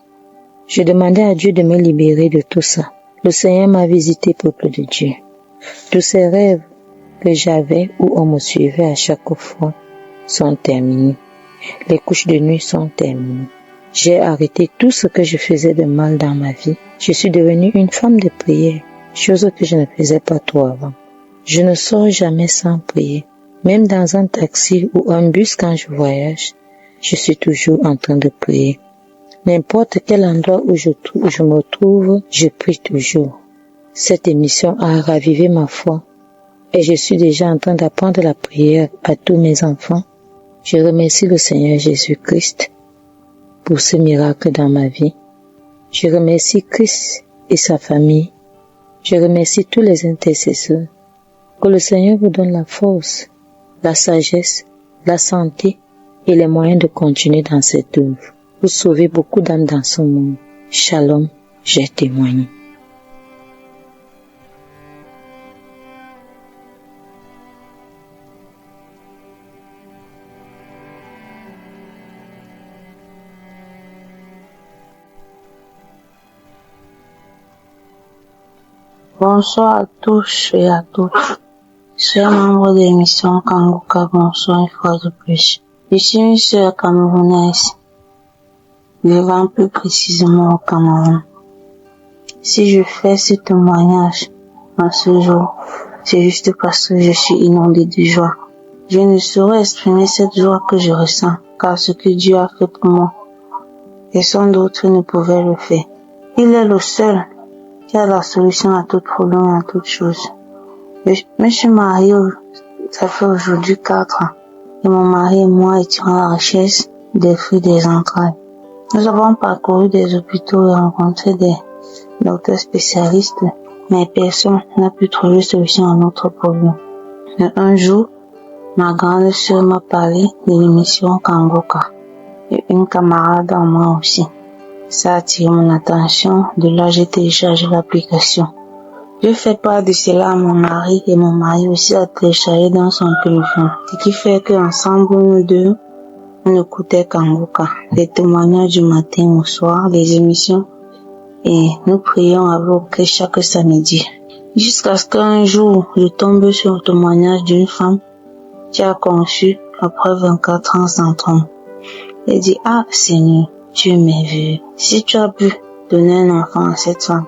Je demandais à Dieu de me libérer de tout ça. Le Seigneur m'a visité, peuple de Dieu. Tous ces rêves que j'avais où on me suivait à chaque fois sont terminés. Les couches de nuit sont terminées. J'ai arrêté tout ce que je faisais de mal dans ma vie. Je suis devenue une femme de prière, chose que je ne faisais pas trop avant. Je ne sors jamais sans prier. Même dans un taxi ou un bus quand je voyage, je suis toujours en train de prier. N'importe quel endroit où je me trouve, je prie toujours. Cette émission a ravivé ma foi et je suis déjà en train d'apprendre la prière à tous mes enfants. Je remercie le Seigneur Jésus-Christ pour ce miracle dans ma vie. Je remercie Christ et sa famille. Je remercie tous les intercesseurs. Que le Seigneur vous donne la force, la sagesse, la santé et les moyens de continuer dans cette œuvre. Vous sauvez beaucoup d'âmes dans ce monde. Shalom, j'ai témoigné. Bonsoir à tous et à toutes. Chers membres de l'émission Kanguka, bonsoir une fois de plus. Je suis une sœur camerounaise, vivant plus précisément au Cameroun. Si je fais ce témoignage en ce jour, c'est juste parce que je suis inondée de joie. Je ne saurais exprimer cette joie que je ressens, car ce que Dieu a fait pour moi, personne d'autre ne pouvait le faire. Il est le seul qui a la solution à tout problème et à toute chose. Je me suis mariée, ça fait aujourd'hui 4 ans, et mon mari et moi étions à la recherche des fruits des entrailles. Nous avons parcouru des hôpitaux et rencontré des docteurs spécialistes, mais personne n'a pu trouver solution à notre problème. Et un jour, ma grande sœur m'a parlé de l'émission Kanguka, et une camarade en moi aussi. Ça a attiré mon attention, de là j'ai téléchargé l'application. Je fais part de cela à mon mari et mon mari aussi a téléchargé dans son téléphone. Ce qui fait qu'ensemble nous deux, on écoutait Kanguka, les témoignages du matin au soir, les émissions, et nous prions avec chaque samedi. Jusqu'à ce qu'un jour, je tombe sur le témoignage d'une femme qui a conçu après 24 ans sans trompe. Elle dit, ah Seigneur, tu es merveilleux. Si tu as pu donner un enfant à cette femme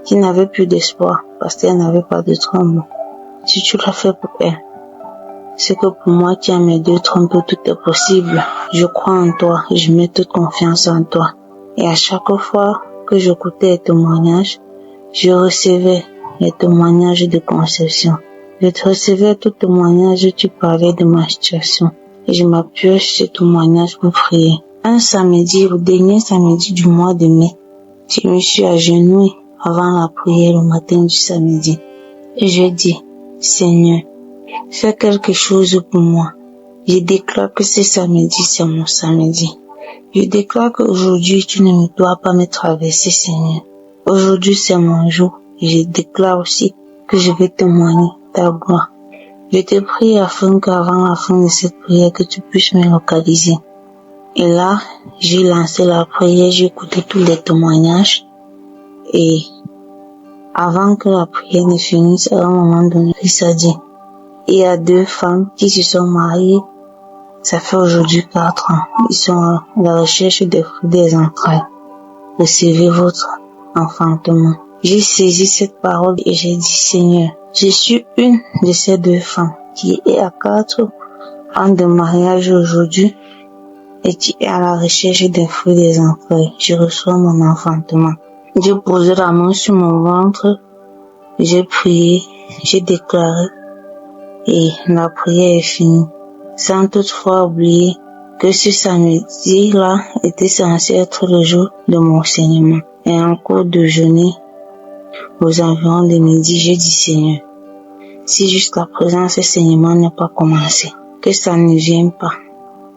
qui n'avait plus d'espoir parce qu'elle n'avait pas de trompe, si tu l'as fait pour elle, c'est que pour moi qui a mes 2 trompes, tout est possible. Je crois en toi et je mets toute confiance en toi. Et à chaque fois que j'écoutais les témoignages, je recevais les témoignages de conception. Je recevais tout témoignage où tu parlais de ma situation. Et je m'appuyais sur ce témoignage pour prier. Un samedi, le dernier samedi du mois de mai, je me suis agenouillée avant la prière le matin du samedi. Et je dis, Seigneur, fais quelque chose pour moi. Je déclare que ce samedi, c'est mon samedi. Je déclare qu'aujourd'hui, tu ne dois pas me traverser, Seigneur. Aujourd'hui, c'est mon jour. Et je déclare aussi que je vais témoigner ta gloire. Je te prie afin qu'avant la fin de cette prière, que tu puisses me localiser. Et là, j'ai lancé la prière, j'ai écouté tous les témoignages. Et avant que la prière ne finisse, à un moment donné, il s'est dit, il y a 2 femmes qui se sont mariées. Ça fait aujourd'hui 4 ans. Ils sont à la recherche des fruits des entrailles. Recevez votre enfantement. J'ai saisi cette parole et j'ai dit, Seigneur, je suis une de ces 2 femmes qui est à 4 ans de mariage aujourd'hui et qui est à la recherche des fruits des entrailles. Je reçois mon enfantement. J'ai posé la main sur mon ventre, j'ai prié, j'ai déclaré et la prière est finie. Sans toutefois oublier que ce samedi-là était censé être le jour de mon saignement. Et en cours de journée, aux environs de midi, j'ai dit Seigneur, si jusqu'à présent ce saignement n'a pas commencé, que ça ne vienne pas,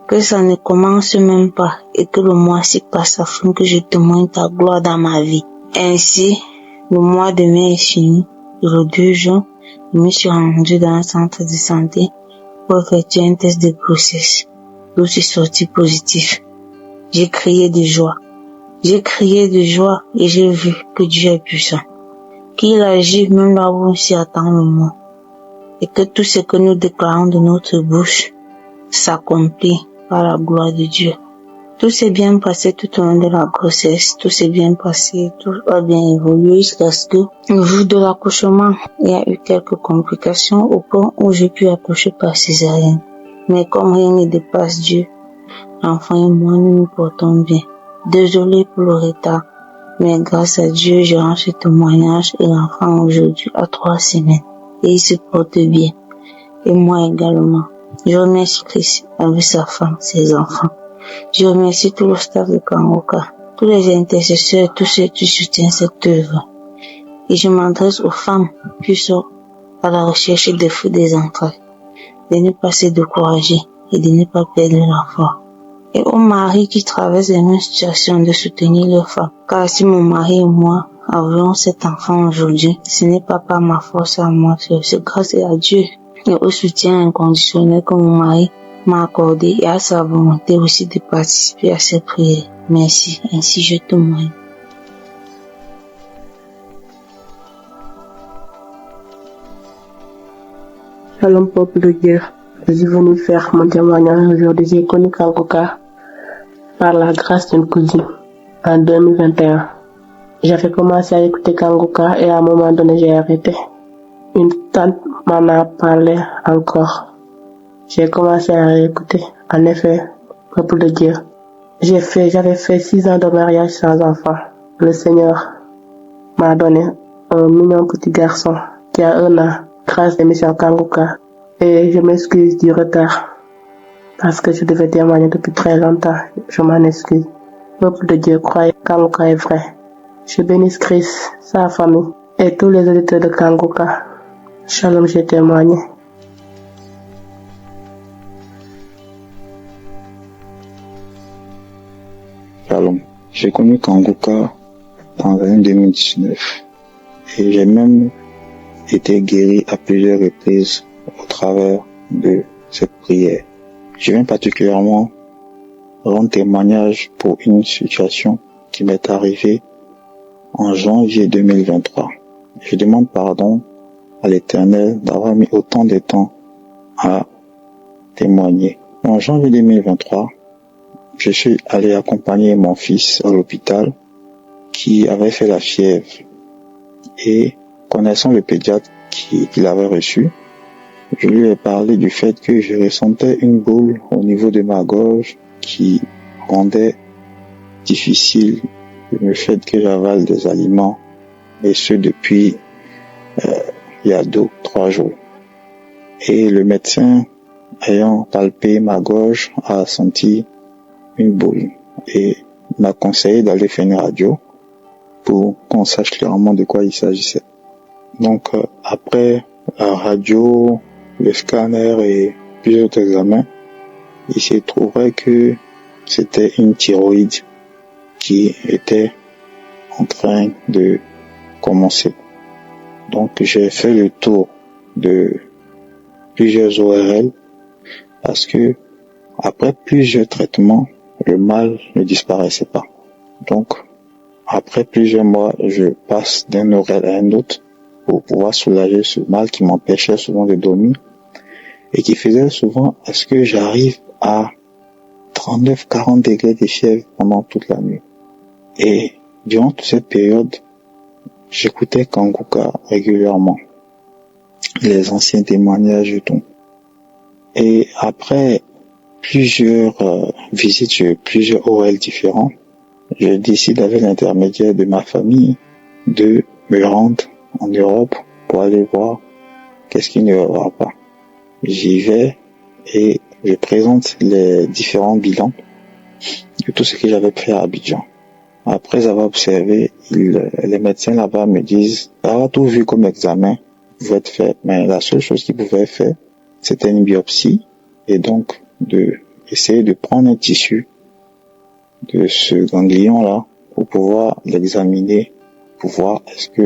que ça ne commence même pas et que le mois-ci passe afin que je témoigne ta gloire dans ma vie. Ainsi, le mois de mai est fini. Le 2 juin, je me suis rendue dans un centre de santé pour effectuer un test de grossesse. Tout est sorti positif. J'ai crié de joie. Et j'ai vu que Dieu est puissant. Qu'il agit même là où on s'y attend le moins. Et que tout ce que nous déclarons de notre bouche s'accomplit par la gloire de Dieu. Tout s'est bien passé tout au long de la grossesse. Tout s'est bien passé, tout a bien évolué jusqu'à ce que, le jour de l'accouchement, il y a eu quelques complications au point où j'ai pu accoucher par césarienne. Mais comme rien ne dépasse Dieu, l'enfant et moi, nous nous portons bien. Désolé pour le retard, mais grâce à Dieu, je rends ce témoignage et l'enfant aujourd'hui a 3 semaines. Et il se porte bien. Et moi également. Je remercie Christ avec sa femme, ses enfants. Je remercie tout le staff de Kangoka, tous les intercesseurs, tous ceux qui soutiennent cette œuvre. Et je m'adresse aux femmes qui sont à la recherche des fruits des entrailles, de ne pas se décourager et de ne pas perdre la foi. Et aux maris qui traversent les mêmes situations, de soutenir leurs femmes. Car si mon mari et moi avions cet enfant aujourd'hui, ce n'est pas par ma force à moi, c'est grâce à Dieu et au soutien inconditionnel que mon mari m'a accordé et à sa volonté aussi de participer à ces prières. Merci, ainsi je témoigne. Shalom peuple de Dieu, je suis venu faire mon témoignage aujourd'hui. J'ai connu Kangoka par la grâce d'une cousine en 2021. J'avais commencé à écouter Kangoka et à un moment donné j'ai arrêté. Une tante m'en a parlé encore. J'ai commencé à réécouter. En effet, peuple de Dieu, j'avais fait 6 ans de mariage sans enfant. Le Seigneur m'a donné un mignon petit garçon qui a 1 an grâce à l'émission Kangoka. Et je m'excuse du retard parce que je devais témoigner depuis très longtemps. Je m'en excuse. Peuple de Dieu, croyez que Kangoka est vrai. Je bénis Christ, sa famille et tous les auditeurs de Kangoka. Shalom, j'ai témoigné. Shalom. J'ai connu Kangoka en l'année 2019 et j'ai même été guéri à plusieurs reprises au travers de cette prière. Je viens particulièrement rendre témoignage pour une situation qui m'est arrivée en janvier 2023. Je demande pardon à l'Éternel d'avoir mis autant de temps à témoigner. En janvier 2023, je suis allé accompagner mon fils à l'hôpital qui avait fait la fièvre. Et connaissant le pédiatre qu'il avait reçu, je lui ai parlé du fait que je ressentais une boule au niveau de ma gorge qui rendait difficile le fait que j'avale des aliments, et ce depuis il y a 2-3 jours. Et le médecin, ayant palpé ma gorge, a senti une boule et m'a conseillé d'aller faire une radio pour qu'on sache clairement de quoi il s'agissait. Donc après la radio, le scanner et plusieurs autres examens, il s'est trouvé que c'était une thyroïde qui était en train de commencer. Donc j'ai fait le tour de plusieurs ORL parce que après plusieurs traitements, le mal ne disparaissait pas. Donc après plusieurs mois, je passe d'un ORL à un autre pour pouvoir soulager ce mal qui m'empêchait souvent de dormir et qui faisait souvent à ce que j'arrive à 39-40 degrés de fièvre pendant toute la nuit. Et durant toute cette période, j'écoutais Kangoka régulièrement, les anciens témoignages et tout. Et après plusieurs visites sur plusieurs ORL différents, je décide avec l'intermédiaire de ma famille de me rendre en Europe pour aller voir qu'est-ce qui ne va pas. J'y vais et je présente les différents bilans de tout ce que j'avais pris à Abidjan. Après avoir observé, les médecins là-bas me disent, avoir tout vu comme examen pouvait être fait, mais la seule chose qu'ils pouvaient faire, c'était une biopsie, et donc essayer de prendre un tissu de ce ganglion-là pour pouvoir l'examiner, pour voir est-ce que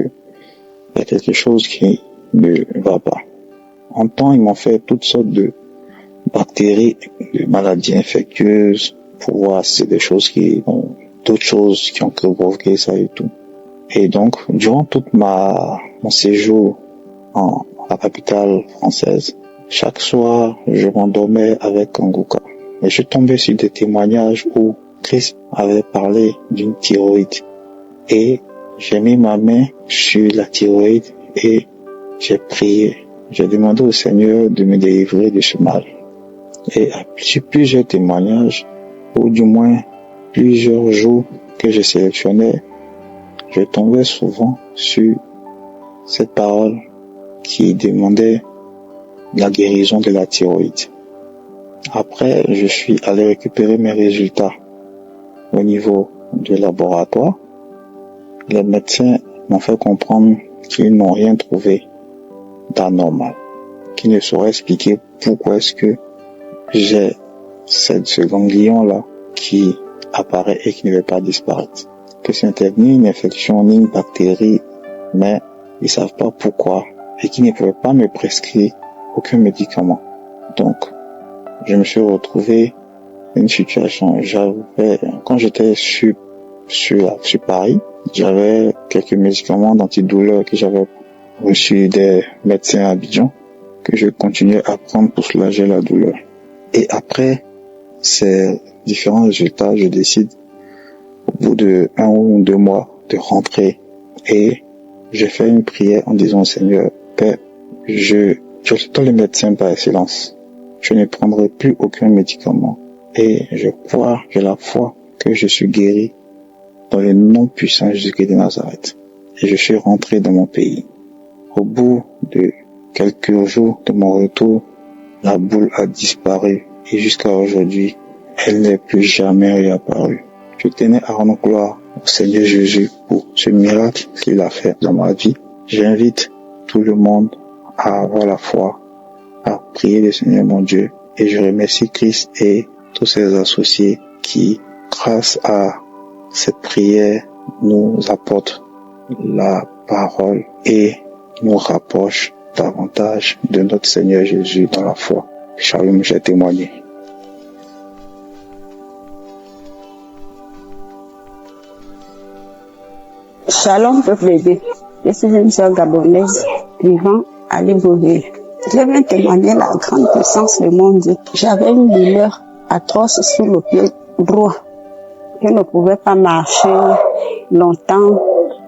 il y a quelque chose qui ne va pas. En temps, ils m'ont fait toutes sortes de bactéries, de maladies infectieuses, pour voir si c'est des choses d'autres choses qui ont provoqué ça et tout. Et donc, durant tout mon séjour en la capitale française, chaque soir, je m'endormais avec Kanguka. Et je tombais sur des témoignages où Christ avait parlé d'une thyroïde. Et j'ai mis ma main sur la thyroïde et j'ai prié. J'ai demandé au Seigneur de me délivrer de ce mal. Et sur plusieurs témoignages, ou du moins plusieurs jours que je sélectionnais, je tombais souvent sur cette parole qui demandait la guérison de la thyroïde. Après, je suis allé récupérer mes résultats au niveau du laboratoire. Les médecins m'ont fait comprendre qu'ils n'ont rien trouvé d'anormal, qu'ils ne sauraient expliquer pourquoi est-ce que j'ai ce ganglion-là qui apparaît et qui ne veut pas disparaître. Que ce n'était ni une infection, ni une bactérie, mais ils savent pas pourquoi et qu'ils ne pouvaient pas me prescrire aucun médicament. Donc, je me suis retrouvé dans une situation. Quand j'étais sur Paris, j'avais quelques médicaments d'antidouleur que j'avais reçus des médecins à Abidjan, que je continuais à prendre pour soulager la douleur. Et après ces différents résultats, je décide, au bout de 1 ou 2 mois, de rentrer. Et j'ai fait une prière en disant au Seigneur, Père, je suis les médecins par excellence. Je ne prendrai plus aucun médicament. Et j'ai la foi que je suis guéri dans le nom puissant de Jésus-Christ de Nazareth. Et je suis rentré dans mon pays. Au bout de quelques jours de mon retour, la boule a disparu et jusqu'à aujourd'hui, elle n'est plus jamais réapparue. Je tenais à rendre gloire au Seigneur Jésus pour ce miracle qu'il a fait dans ma vie. J'invite tout le monde à avoir la foi, à prier le Seigneur mon Dieu, et je remercie Christ et tous ses associés qui, grâce à cette prière, nous apportent la parole et nous rapprochent davantage de notre Seigneur Jésus dans la foi. Shalom, j'ai témoigné. Shalom, peuple de Dieu. Je suis une sœur gabonaise vivant à Libreville. Je viens témoigner la grande puissance de mon Dieu. J'avais une douleur atroce sur le pied droit. Je ne pouvais pas marcher longtemps.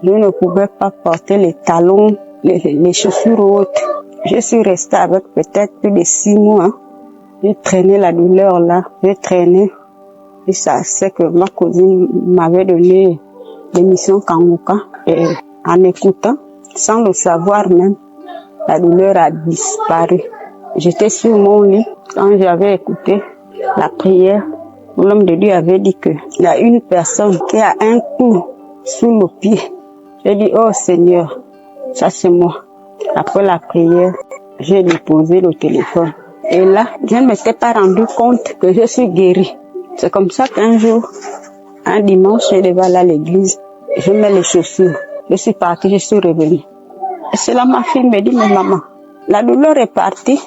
Je ne pouvais pas porter les talons, les chaussures hautes. Je suis restée avec peut-être plus de 6 mois. J'ai traîné la douleur là. J'ai traîné. Et ça, c'est que ma cousine m'avait donné l'émission Kanguka. Et en écoutant, sans le savoir même, la douleur a disparu. J'étais sur mon lit quand j'avais écouté la prière. L'homme de Dieu avait dit que il y a une personne qui a un coup sous le pied. J'ai dit, oh Seigneur, ça c'est moi. Après la prière, j'ai déposé le téléphone. Et là, je ne m'étais pas rendu compte que je suis guérie. C'est comme ça qu'un jour, un dimanche, je devais aller à l'église. Je mets les chaussures. Je suis partie, je suis revenue. Et c'est là ma fille me dit, mais maman, la douleur est partie.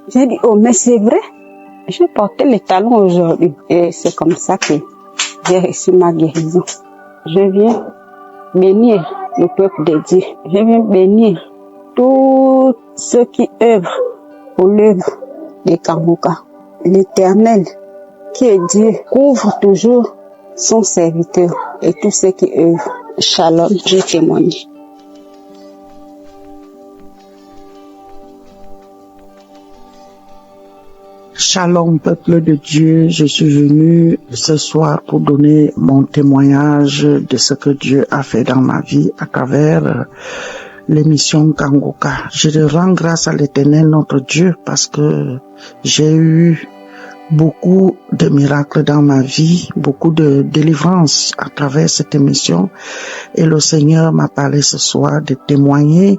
J'ai dit, oh, mais c'est vrai. J'ai porté les talons aujourd'hui. Et c'est comme ça que j'ai reçu ma guérison. Je viens bénir le peuple de Dieu. Je viens bénir tous ceux qui œuvrent pour l'œuvre de Kanguka. L'Éternel, qui est Dieu, couvre toujours son serviteur et tous ceux qui œuvrent. Shalom, je témoigne. Shalom, peuple de Dieu, je suis venu ce soir pour donner mon témoignage de ce que Dieu a fait dans ma vie à travers l'émission Kanguka. Je rends grâce à l'Éternel notre Dieu parce que j'ai eu beaucoup de miracles dans ma vie, beaucoup de délivrance à travers cette émission. Et le Seigneur m'a parlé ce soir de témoigner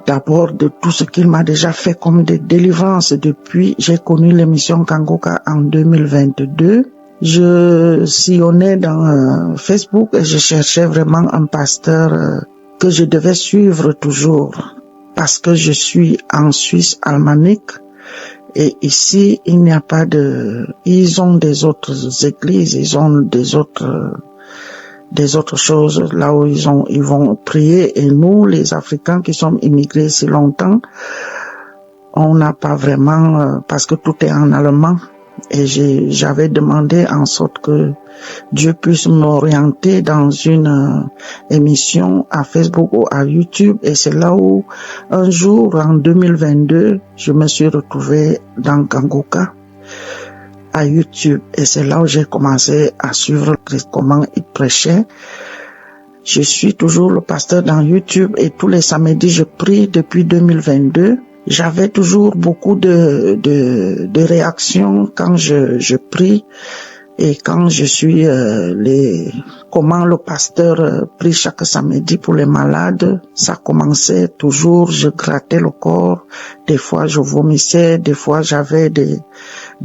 d'abord de tout ce qu'il m'a déjà fait comme des délivrances depuis. J'ai connu l'émission Kangoka en 2022. Je sillonnais dans Facebook et je cherchais vraiment un pasteur que je devais suivre toujours parce que je suis en Suisse alémanique et ici il n'y a pas de... Ils ont des autres églises, ils ont des autres choses là où ils vont prier et nous les Africains qui sommes immigrés si longtemps, on n'a pas vraiment parce que tout est en allemand. Et j'avais demandé en sorte que Dieu puisse m'orienter dans une émission à Facebook ou à YouTube. Et c'est là où, un jour, en 2022, je me suis retrouvée dans Kangoka, à YouTube. Et c'est là où j'ai commencé à suivre comment il prêchait. Je suis toujours le pasteur dans YouTube et tous les samedis, je prie depuis 2022. J'avais toujours beaucoup de réactions quand je prie et quand je suis comment le pasteur prie chaque samedi pour les malades. Ça commençait toujours, je grattais le corps, des fois je vomissais, des fois j'avais des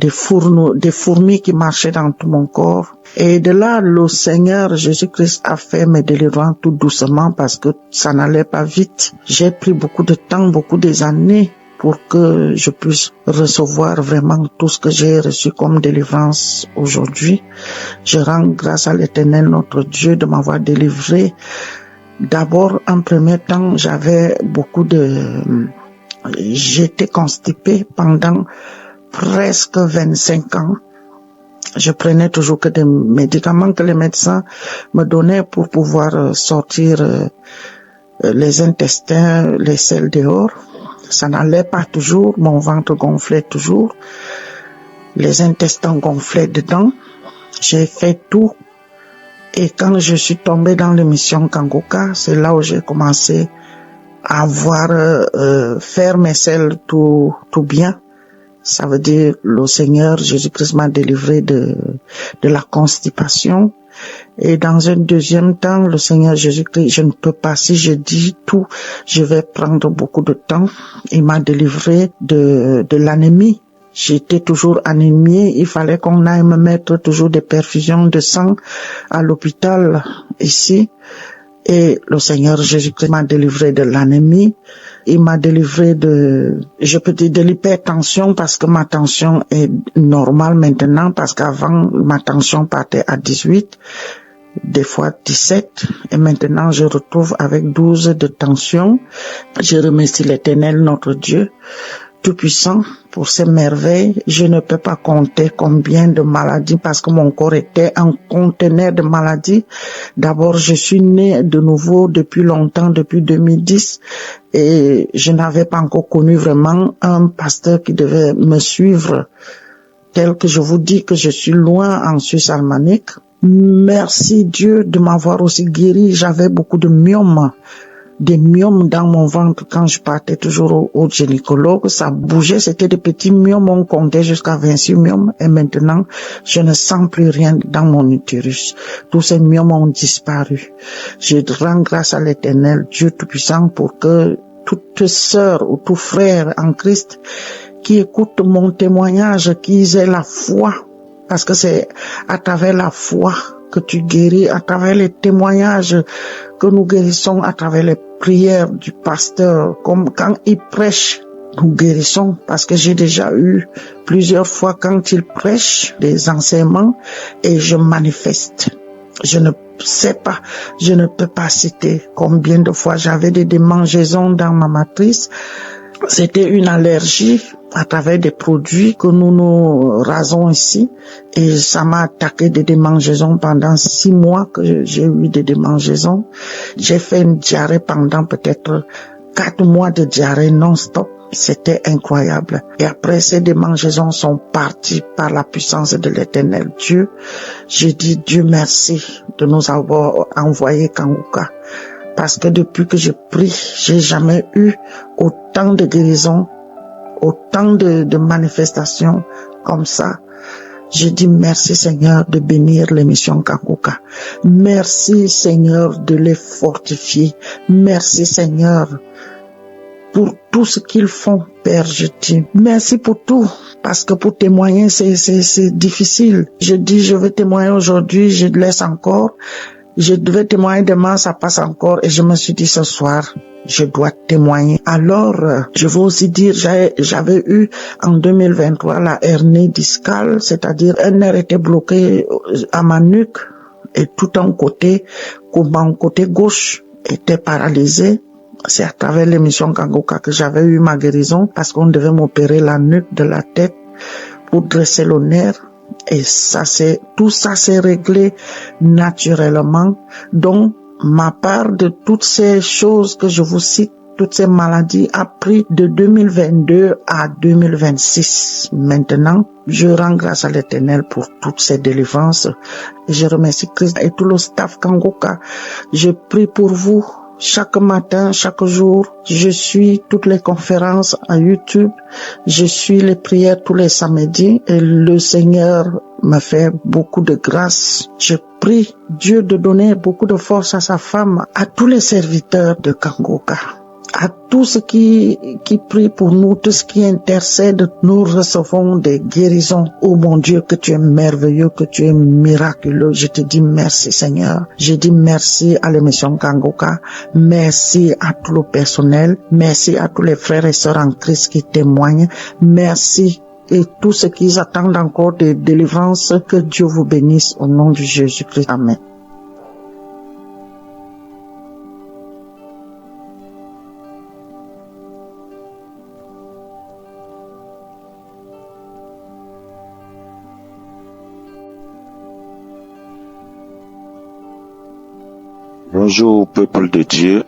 fourmis qui marchaient dans tout mon corps. Et de là, le Seigneur Jésus-Christ a fait mes délivrances tout doucement parce que ça n'allait pas vite. J'ai pris beaucoup de temps, beaucoup des années pour que je puisse recevoir vraiment tout ce que j'ai reçu comme délivrance aujourd'hui. Je rends grâce à l'Éternel, notre Dieu, de m'avoir délivré. D'abord, en premier temps, j'étais constipée pendant presque 25 ans. Je prenais toujours que des médicaments que les médecins me donnaient pour pouvoir sortir les intestins, les selles dehors. Ça n'allait pas toujours, mon ventre gonflait toujours, les intestins gonflaient dedans. J'ai fait tout. Et quand je suis tombée dans l'émission Kangoka, c'est là où j'ai commencé à faire mes selles tout bien. Ça veut dire le Seigneur Jésus-Christ m'a délivré de la constipation. Et dans un deuxième temps, le Seigneur Jésus-Christ, je ne peux pas, si je dis tout, je vais prendre beaucoup de temps. Il m'a délivré de l'anémie. J'étais toujours anémiée. Il fallait qu'on aille me mettre toujours des perfusions de sang à l'hôpital ici. Et le Seigneur Jésus-Christ m'a délivré de l'anémie. Il m'a délivré de l'hypertension parce que ma tension est normale maintenant parce qu'avant ma tension partait à 18, des fois 17 et maintenant je retrouve avec 12 de tension. Je remercie l'Éternel, notre Dieu Tout-Puissant, pour ces merveilles. Je ne peux pas compter combien de maladies parce que mon corps était un conteneur de maladies. D'abord, je suis née de nouveau depuis longtemps, depuis 2010, et je n'avais pas encore connu vraiment un pasteur qui devait me suivre, tel que je vous dis que je suis loin en Suisse alémanique. Merci Dieu de m'avoir aussi guéri. J'avais beaucoup de myomes. Des myomes dans mon ventre quand je partais toujours au gynécologue. Ça bougeait, c'était des petits myomes, on comptait jusqu'à 26 myomes. Et maintenant, je ne sens plus rien dans mon utérus. Tous ces myomes ont disparu. Je rends grâce à l'Éternel, Dieu Tout-Puissant, pour que toute sœur ou tout frère en Christ qui écoute mon témoignage, qu'ils aient la foi. Parce que c'est à travers la foi que tu guéris, à travers les témoignages que nous guérissons, à travers les prières du pasteur, comme quand il prêche, nous guérissons, parce que j'ai déjà eu plusieurs fois quand il prêche des enseignements et je manifeste. Je ne sais pas, je ne peux pas citer combien de fois j'avais des démangeaisons dans ma matrice. C'était une allergie à travers des produits que nous rasons ici et ça m'a attaqué des démangeaisons pendant 6 mois que j'ai eu des démangeaisons. J'ai fait une diarrhée pendant peut-être 4 mois de diarrhée non-stop. C'était incroyable. Et après, ces démangeaisons sont parties par la puissance de l'Éternel Dieu. J'ai dit Dieu merci de nous avoir envoyé Kangoka. Parce que depuis que je prie, j'ai jamais eu autant de guérisons, autant de manifestations comme ça. Je dis merci Seigneur de bénir l'émission Kangoka. Merci Seigneur de les fortifier. Merci Seigneur pour tout ce qu'ils font, Père, je dis merci pour tout, parce que pour témoigner, c'est difficile. Je dis, je vais témoigner aujourd'hui, je laisse encore. Je devais témoigner demain, ça passe encore, et je me suis dit ce soir, je dois témoigner. Alors, je veux aussi dire, j'avais eu en 2023 la hernie discale, c'est-à-dire un nerf était bloqué à ma nuque, et tout un côté, comme mon côté gauche, était paralysé. C'est à travers l'émission Kangoka que j'avais eu ma guérison, parce qu'on devait m'opérer la nuque de la tête pour dresser le nerf. Et tout ça s'est réglé naturellement. Donc, ma part de toutes ces choses que je vous cite, toutes ces maladies, a pris de 2022 à 2026. Maintenant, je rends grâce à l'Éternel pour toutes ces délivrances. Et je remercie Christ et tout le staff Kangoka. Je prie pour vous. Chaque matin, chaque jour, je suis toutes les conférences à YouTube. Je suis les prières tous les samedis et le Seigneur me fait beaucoup de grâce. Je prie Dieu de donner beaucoup de force à sa femme, à tous les serviteurs de Kangoka, à tous ceux qui prient pour nous, tous ceux qui intercèdent. Nous recevons des guérisons. Oh mon Dieu, que tu es merveilleux, que tu es miraculeux. Je te dis merci Seigneur. Je dis merci à l'émission Kangoka. Merci à tout le personnel. Merci à tous les frères et sœurs en Christ qui témoignent. Merci et tous ceux qui attendent encore des délivrances. Que Dieu vous bénisse au nom de Jésus-Christ. Amen. Bonjour peuple de Dieu,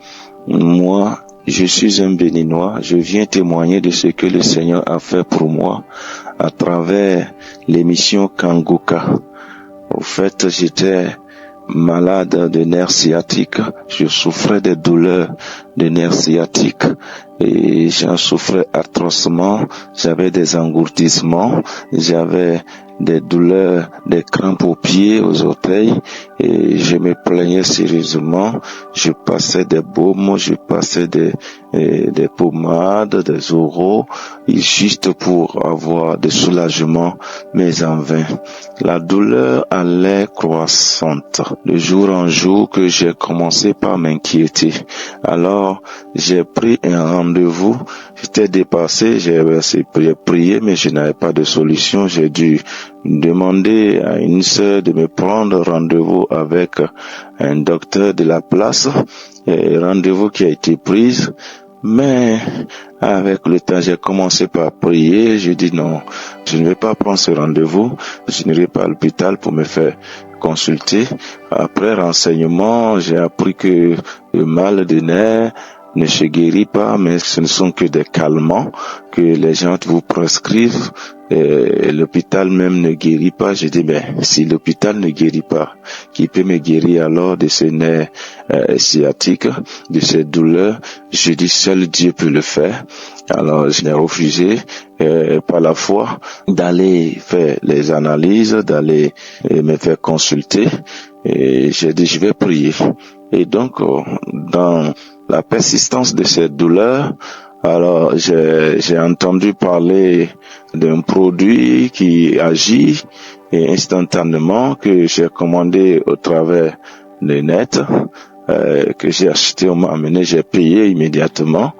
moi je suis un béninois, je viens témoigner de ce que le Seigneur a fait pour moi à travers l'émission Kangoka. Au fait, j'étais malade de nerfs sciatiques, je souffrais des douleurs de nerfs sciatiques et j'en souffrais atrocement, j'avais des engourdissements, j'avais des douleurs, des crampes aux pieds, aux orteils, et je me plaignais sérieusement. Je passais des baumes, je passais des pommades, des oraux, juste pour avoir des soulagements, mais en vain. La douleur allait croissante. De jour en jour que j'ai commencé par m'inquiéter. Alors, j'ai pris un rendez-vous. J'étais dépassé, j'ai prié, mais je n'avais pas de solution. J'ai dû demander à une sœur de me prendre rendez-vous avec un docteur de la place, et rendez-vous qui a été pris. Mais avec le temps, j'ai commencé par prier. Je dis non, je ne vais pas prendre ce rendez-vous. Je n'irai pas à l'hôpital pour me faire consulter. Après renseignement, j'ai appris que le mal de nerfs ne se guérit pas, mais ce ne sont que des calmants que les gens vous prescrivent. Et l'hôpital même ne guérit pas. Je dis, si l'hôpital ne guérit pas, qui peut me guérir alors de ces nerfs sciatiques, de ces douleurs? Je dis, seul Dieu peut le faire. Alors, je n'ai refusé par la foi d'aller faire les analyses, d'aller me faire consulter. Et j'ai dit, je vais prier. Et donc, dans la persistance de cette douleur, alors j'ai entendu parler d'un produit qui agit et instantanément, que j'ai commandé au travers de net, que j'ai acheté, on m'a amené, j'ai payé immédiatement.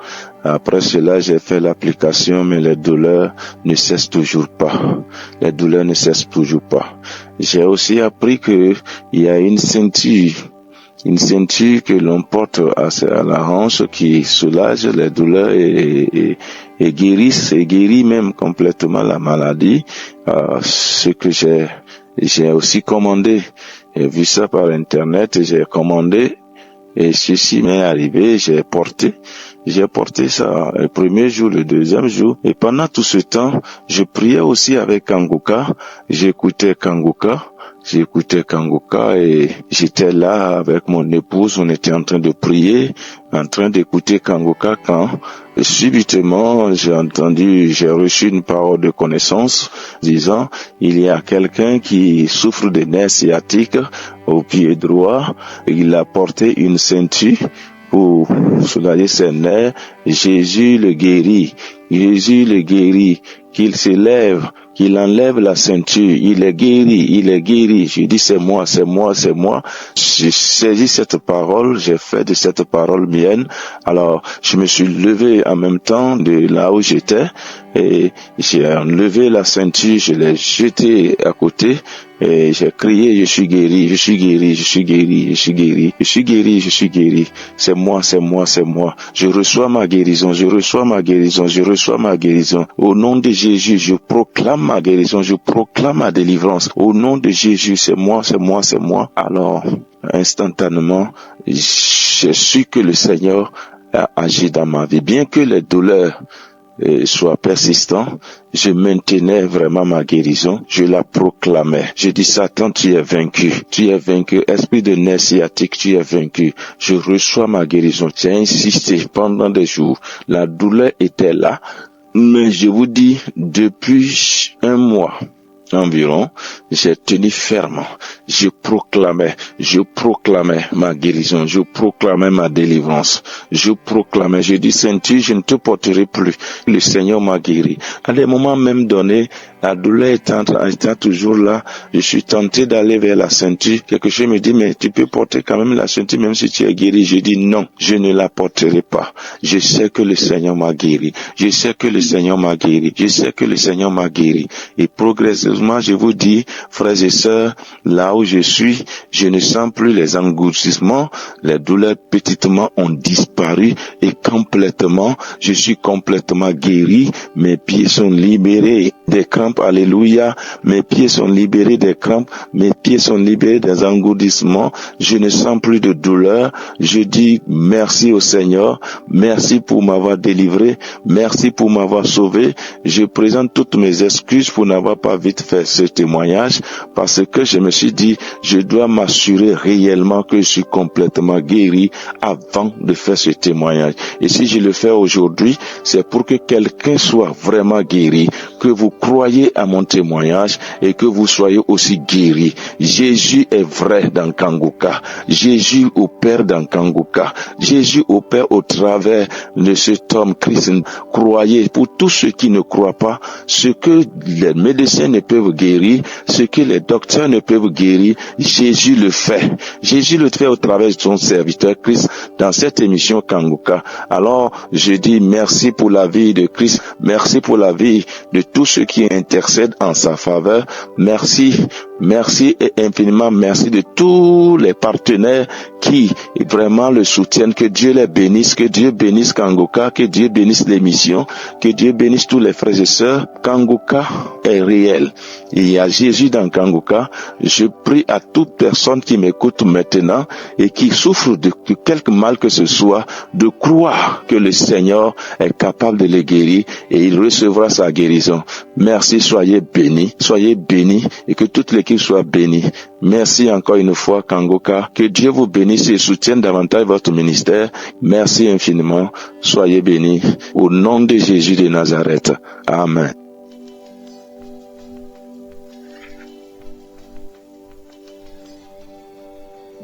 Après cela, j'ai fait l'application, mais les douleurs ne cessent toujours pas. Les douleurs ne cessent toujours pas. J'ai aussi appris que il y a une ceinture que l'on porte à la hanche qui soulage les douleurs et guérit même complètement la maladie. Ce que j'ai aussi commandé, j'ai vu ça par internet, j'ai commandé et ceci m'est arrivé, j'ai porté ça le premier jour, le deuxième jour, et pendant tout ce temps, je priais aussi avec Kangoka, j'écoutais Kangoka, j'écoutais Kangoka et j'étais là avec mon épouse, on était en train de prier, en train d'écouter Kangoka quand subitement j'ai reçu une parole de connaissance disant il y a quelqu'un qui souffre de nerfs sciatiques au pied droit, il a porté une ceinture pour soulager ses nerfs. Jésus le guérit, Jésus le guérit, qu'il se lève, qu'il enlève la ceinture, il est guéri. Je dis c'est moi. J'ai saisi cette parole, j'ai fait de cette parole mienne. Alors, je me suis levé en même temps de là où j'étais et j'ai enlevé la ceinture, je l'ai jetée à côté et j'ai crié, je suis guéri. C'est moi. Je reçois ma guérison. Au nom de Jésus, je proclame ma guérison, je proclame ma délivrance. Au nom de Jésus, c'est moi. Alors, instantanément, j'ai su que le Seigneur a agi dans ma vie. Bien que les douleurs soient persistantes, je maintenais vraiment ma guérison, je la proclamais. Je dis Satan, tu es vaincu, esprit de nerfs sciatiques, tu es vaincu. Je reçois ma guérison. J'ai insisté pendant des jours, la douleur était là, mais je vous dis, depuis un mois environ, j'ai tenu ferme. Je proclamais ma guérison, je proclamais ma délivrance, je dis ceinture, je ne te porterai plus. Le Seigneur m'a guéri. À des moments même donnés, la douleur étant toujours là, je suis tenté d'aller vers la ceinture. Quelque chose me dit, mais tu peux porter quand même la ceinture même si tu es guéri. Je dis non, je ne la porterai pas. Je sais que le Seigneur m'a guéri. Et progressivement, je vous dis, frères et sœurs, là où je suis, je ne sens plus les engloutissements, les douleurs petitement ont disparu et complètement, je suis complètement guéri, mes pieds sont libérés des crampes, alléluia, mes pieds sont libérés des crampes, mes pieds sont libérés des engourdissements, je ne sens plus de douleur, je dis merci au Seigneur, merci pour m'avoir délivré, merci pour m'avoir sauvé, je présente toutes mes excuses pour n'avoir pas vite fait ce témoignage, parce que je me suis dit, je dois m'assurer réellement que je suis complètement guéri avant de faire ce témoignage. Et si je le fais aujourd'hui, c'est pour que quelqu'un soit vraiment guéri, que vous croyez à mon témoignage et que vous soyez aussi guéri. Jésus est vrai dans Kangoka. Jésus opère dans Kangoka. Jésus opère au travers de cet homme Christ. Croyez, pour tous ceux qui ne croient pas, ce que les médecins ne peuvent guérir, ce que les docteurs ne peuvent guérir, Jésus le fait. Jésus le fait au travers de son serviteur Christ dans cette émission Kangoka. Alors, je dis merci pour la vie de Christ, merci pour la vie de tous ceux qui intercèdent en sa faveur. Merci et infiniment merci de tous les partenaires qui vraiment le soutiennent. Que Dieu les bénisse, que Dieu bénisse Kangoka, que Dieu bénisse l'émission, que Dieu bénisse tous les frères et sœurs. Kangoka est réel. Il y a Jésus dans Kangoka. Je prie à toute personne qui m'écoute maintenant et qui souffre de quelque mal que ce soit, de croire que le Seigneur est capable de les guérir et il recevra sa guérison. Merci, soyez bénis et que toute l'équipe soit bénie. Merci encore une fois Kangoka. Que Dieu vous bénisse et soutienne davantage votre ministère. Merci infiniment. Soyez bénis. Au nom de Jésus de Nazareth. Amen.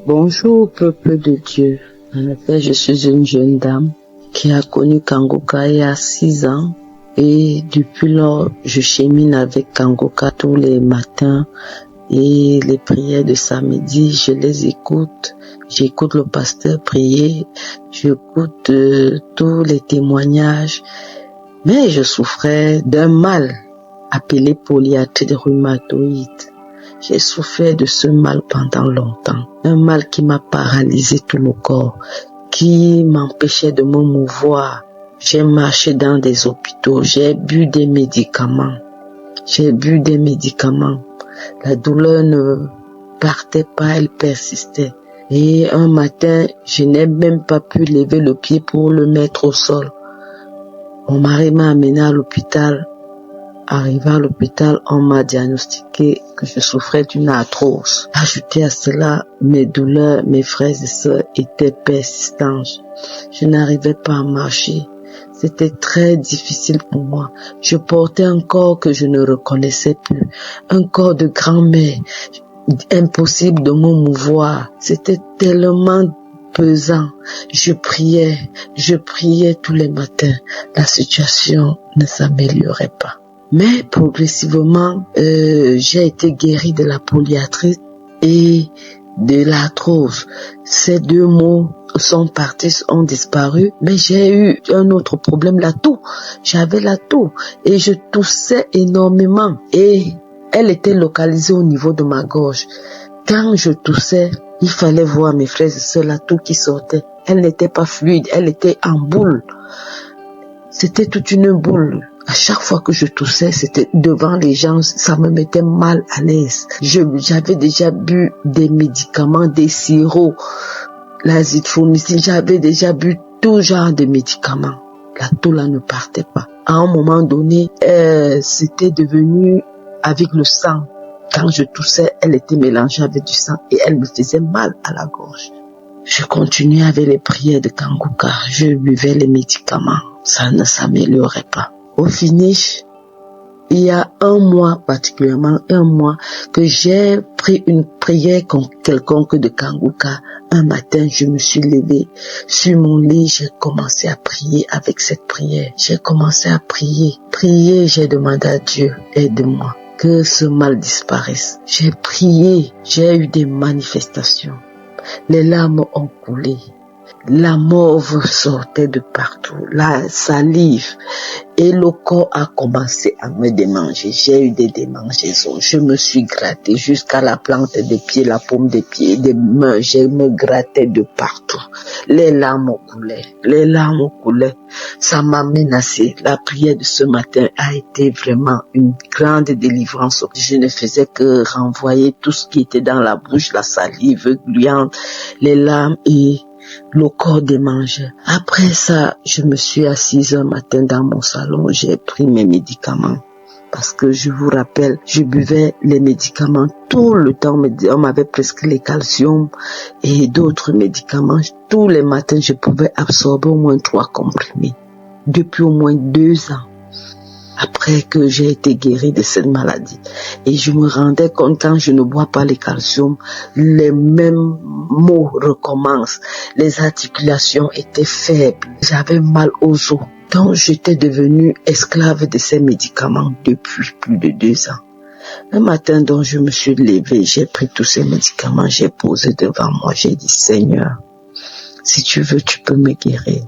Bonjour peuple de Dieu. En effet, je suis une jeune dame qui a connu Kangoka il y a 6 ans. Et depuis lors, je chemine avec Kangoka tous les matins et les prières de samedi, je les écoute. J'écoute le pasteur prier, j'écoute tous les témoignages. Mais je souffrais d'un mal appelé polyarthrite rhumatoïde. J'ai souffert de ce mal pendant longtemps. Un mal qui m'a paralysé tout le corps, qui m'empêchait de me mouvoir. J'ai marché dans des hôpitaux, j'ai bu des médicaments. La douleur ne partait pas, elle persistait. Et un matin, je n'ai même pas pu lever le pied pour le mettre au sol. Mon mari m'a amené à l'hôpital Arrivé à l'hôpital, on m'a diagnostiqué que je souffrais d'une arthrose. Ajouté à cela, mes douleurs, mes frères et sœurs étaient persistantes. Je n'arrivais pas à marcher. C'était très difficile pour moi. Je portais un corps que je ne reconnaissais plus. Un corps de grand-mère. Impossible de me mouvoir. C'était tellement pesant. Je priais tous les matins. La situation ne s'améliorait pas. Mais progressivement, j'ai été guérie de la polyarthrite et de l'arthrose. Ces deux mots sont partis, ont disparu, mais j'ai eu un autre problème, la toux. J'avais la toux et je toussais énormément et elle était localisée au niveau de ma gorge. Quand je toussais, il fallait voir mes frères et sœurs, la toux qui sortait. Elle n'était pas fluide, elle était en boule. C'était toute une boule. À chaque fois que je toussais, c'était devant les gens, ça me mettait mal à l'aise. J'avais déjà bu des médicaments, des sirops, l'azithromycine, j'avais déjà bu tout genre de médicaments. La toux là ne partait pas. À un moment donné, c'était devenu avec le sang. Quand je toussais, elle était mélangée avec du sang et elle me faisait mal à la gorge. Je continuais avec les prières de Kanguka. Je buvais les médicaments. Ça ne s'améliorait pas. Au finish, il y a particulièrement un mois, que j'ai pris une prière quelconque de Kanguka. Un matin, je me suis levée sur mon lit, j'ai commencé à prier avec cette prière. J'ai commencé à prier. J'ai demandé à Dieu, aide-moi, que ce mal disparaisse. J'ai prié, j'ai eu des manifestations. Les larmes ont coulé. La morve sortait de partout, la salive, et le corps a commencé à me démanger. J'ai eu des démangeaisons. Je me suis gratté jusqu'à la plante des pieds, la paume des pieds, des mains. Je me grattais de partout. Les larmes coulaient. Ça m'a menacé. La prière de ce matin a été vraiment une grande délivrance. Je ne faisais que renvoyer tout ce qui était dans la bouche, la salive gluante, les larmes et le corps démangeait. Après ça, je me suis assise un matin dans mon salon, j'ai pris mes médicaments. Parce que je vous rappelle, je buvais les médicaments tout le temps. On m'avait prescrit les calcium et d'autres médicaments. Tous les matins, je pouvais absorber au moins 3 comprimés. Depuis au moins 2 ans. Après que j'ai été guérie de cette maladie. Et je me rendais compte, quand je ne bois pas les calcium, les mêmes maux recommencent. Les articulations étaient faibles. J'avais mal aux os. Donc j'étais devenue esclave de ces médicaments depuis plus de 2 ans. Un matin, donc, je me suis levée, j'ai pris tous ces médicaments, j'ai posé devant moi, j'ai dit, Seigneur, si tu veux, tu peux me guérir.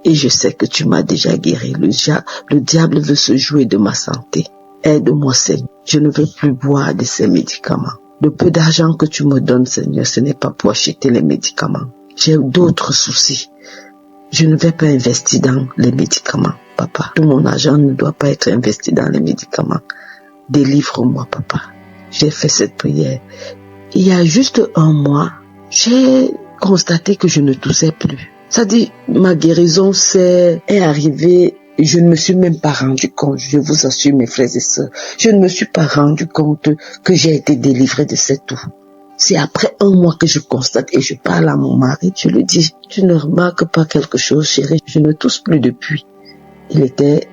Et je sais que tu m'as déjà guéri. Le diable veut se jouer de ma santé. Aide-moi, Seigneur. Je ne veux plus boire de ces médicaments. Le peu d'argent que tu me donnes, Seigneur, ce n'est pas pour acheter les médicaments. J'ai d'autres soucis. Je ne vais pas investir dans les médicaments, papa. Tout mon argent ne doit pas être investi dans les médicaments. Délivre-moi, papa. J'ai fait cette prière. Il y a juste 1 mois, j'ai constaté que je ne toussais plus. Ça dit, ma guérison est arrivée, je ne me suis même pas rendu compte, je vous assure mes frères et sœurs, je ne me suis pas rendu compte que j'ai été délivrée de cette toux. C'est après 1 mois que je constate et je parle à mon mari, je lui dis, tu ne remarques pas quelque chose, chérie, je ne tousse plus depuis. Il était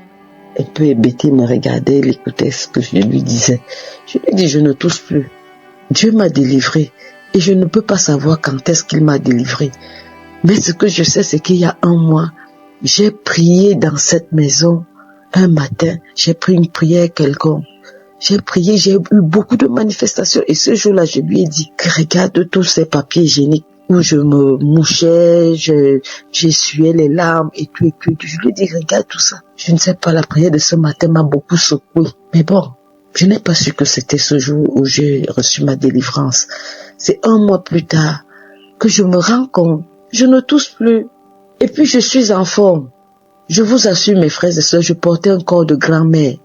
un peu hébété, me regardait, il écoutait ce que je lui disais. Je lui dis, je ne tousse plus. Dieu m'a délivré et je ne peux pas savoir quand est-ce qu'il m'a délivré. Mais ce que je sais, c'est qu'il y a 1 mois, j'ai prié dans cette maison. Un matin, j'ai pris une prière quelconque. J'ai prié, j'ai eu beaucoup de manifestations. Et ce jour-là, je lui ai dit, regarde tous ces papiers hygiéniques où je me mouchais, j'essuyais les larmes et tout. Je lui ai dit, regarde tout ça. Je ne sais pas, la prière de ce matin m'a beaucoup secoué. Mais bon, je n'ai pas su que c'était ce jour où j'ai reçu ma délivrance. C'est 1 mois plus tard que je me rends compte. Je ne tousse plus. Et puis je suis en forme. Je vous assure, mes frères et sœurs, je portais un corps de grand-mère.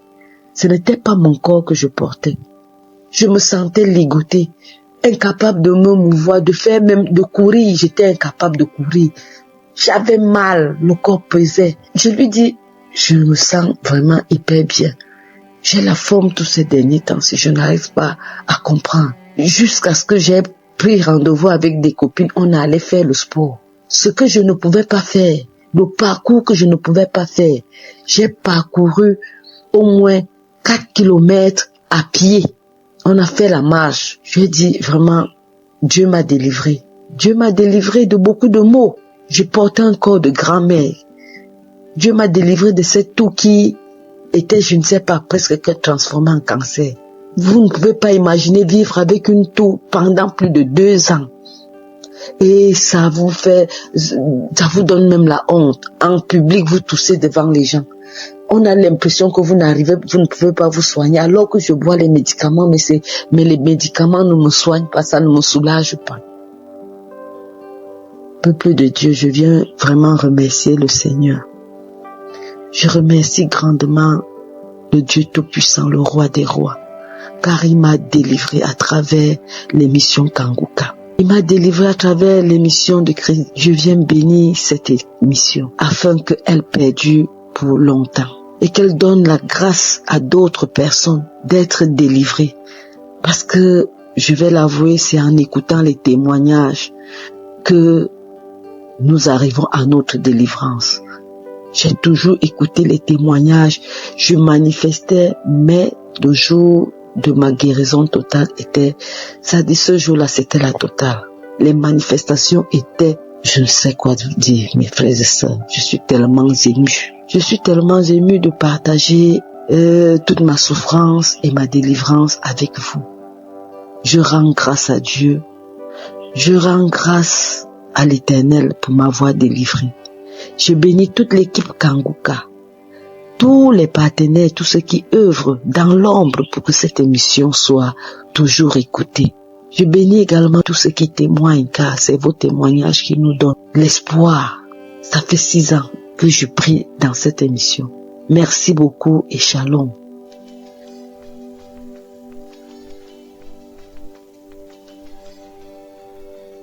Ce n'était pas mon corps que je portais. Je me sentais ligotée, incapable de me mouvoir, de faire même de courir. J'étais incapable de courir. J'avais mal, le corps pesait. Je lui dis, je me sens vraiment hyper bien. J'ai la forme tous ces derniers temps, si je n'arrive pas à comprendre. Jusqu'à ce que j'ai pris rendez-vous avec des copines, on allait faire le sport. Ce que je ne pouvais pas faire, le parcours que je ne pouvais pas faire, j'ai parcouru au moins 4 kilomètres à pied. On a fait la marche. Je dis vraiment, Dieu m'a délivré. Dieu m'a délivré de beaucoup de maux. Je portais un corps de grand-mère. Dieu m'a délivré de cette toux qui était, je ne sais pas, presque que transformée en cancer. Vous ne pouvez pas imaginer vivre avec une toux pendant plus de 2 ans. Et ça vous donne même la honte. En public, vous toussez devant les gens. On a l'impression que vous ne pouvez pas vous soigner, alors que je bois les médicaments, mais les médicaments ne me soignent pas, ça ne me soulage pas. Peuple de Dieu, je viens vraiment remercier le Seigneur. Je remercie grandement le Dieu Tout-Puissant, le Roi des Rois, car il m'a délivré à travers l'émission Kanguka. Il m'a délivré à travers l'émission de Christ. Je viens bénir cette émission afin qu'elle perdure pour longtemps et qu'elle donne la grâce à d'autres personnes d'être délivrées. Parce que, je vais l'avouer, c'est en écoutant les témoignages que nous arrivons à notre délivrance. J'ai toujours écouté les témoignages, je manifestais, mais le jour de ma guérison totale ce jour-là, c'était la totale. Les manifestations étaient, je ne sais quoi dire, mes frères et sœurs. Je suis tellement émue. Je suis tellement émue de partager toute ma souffrance et ma délivrance avec vous. Je rends grâce à Dieu. Je rends grâce à l'Éternel pour m'avoir délivré. Je bénis toute l'équipe Kanguka, tous les partenaires, tous ceux qui œuvrent dans l'ombre pour que cette émission soit toujours écoutée. Je bénis également tous ceux qui témoignent, car c'est vos témoignages qui nous donnent l'espoir. Ça fait 6 ans que je prie dans cette émission. Merci beaucoup et shalom.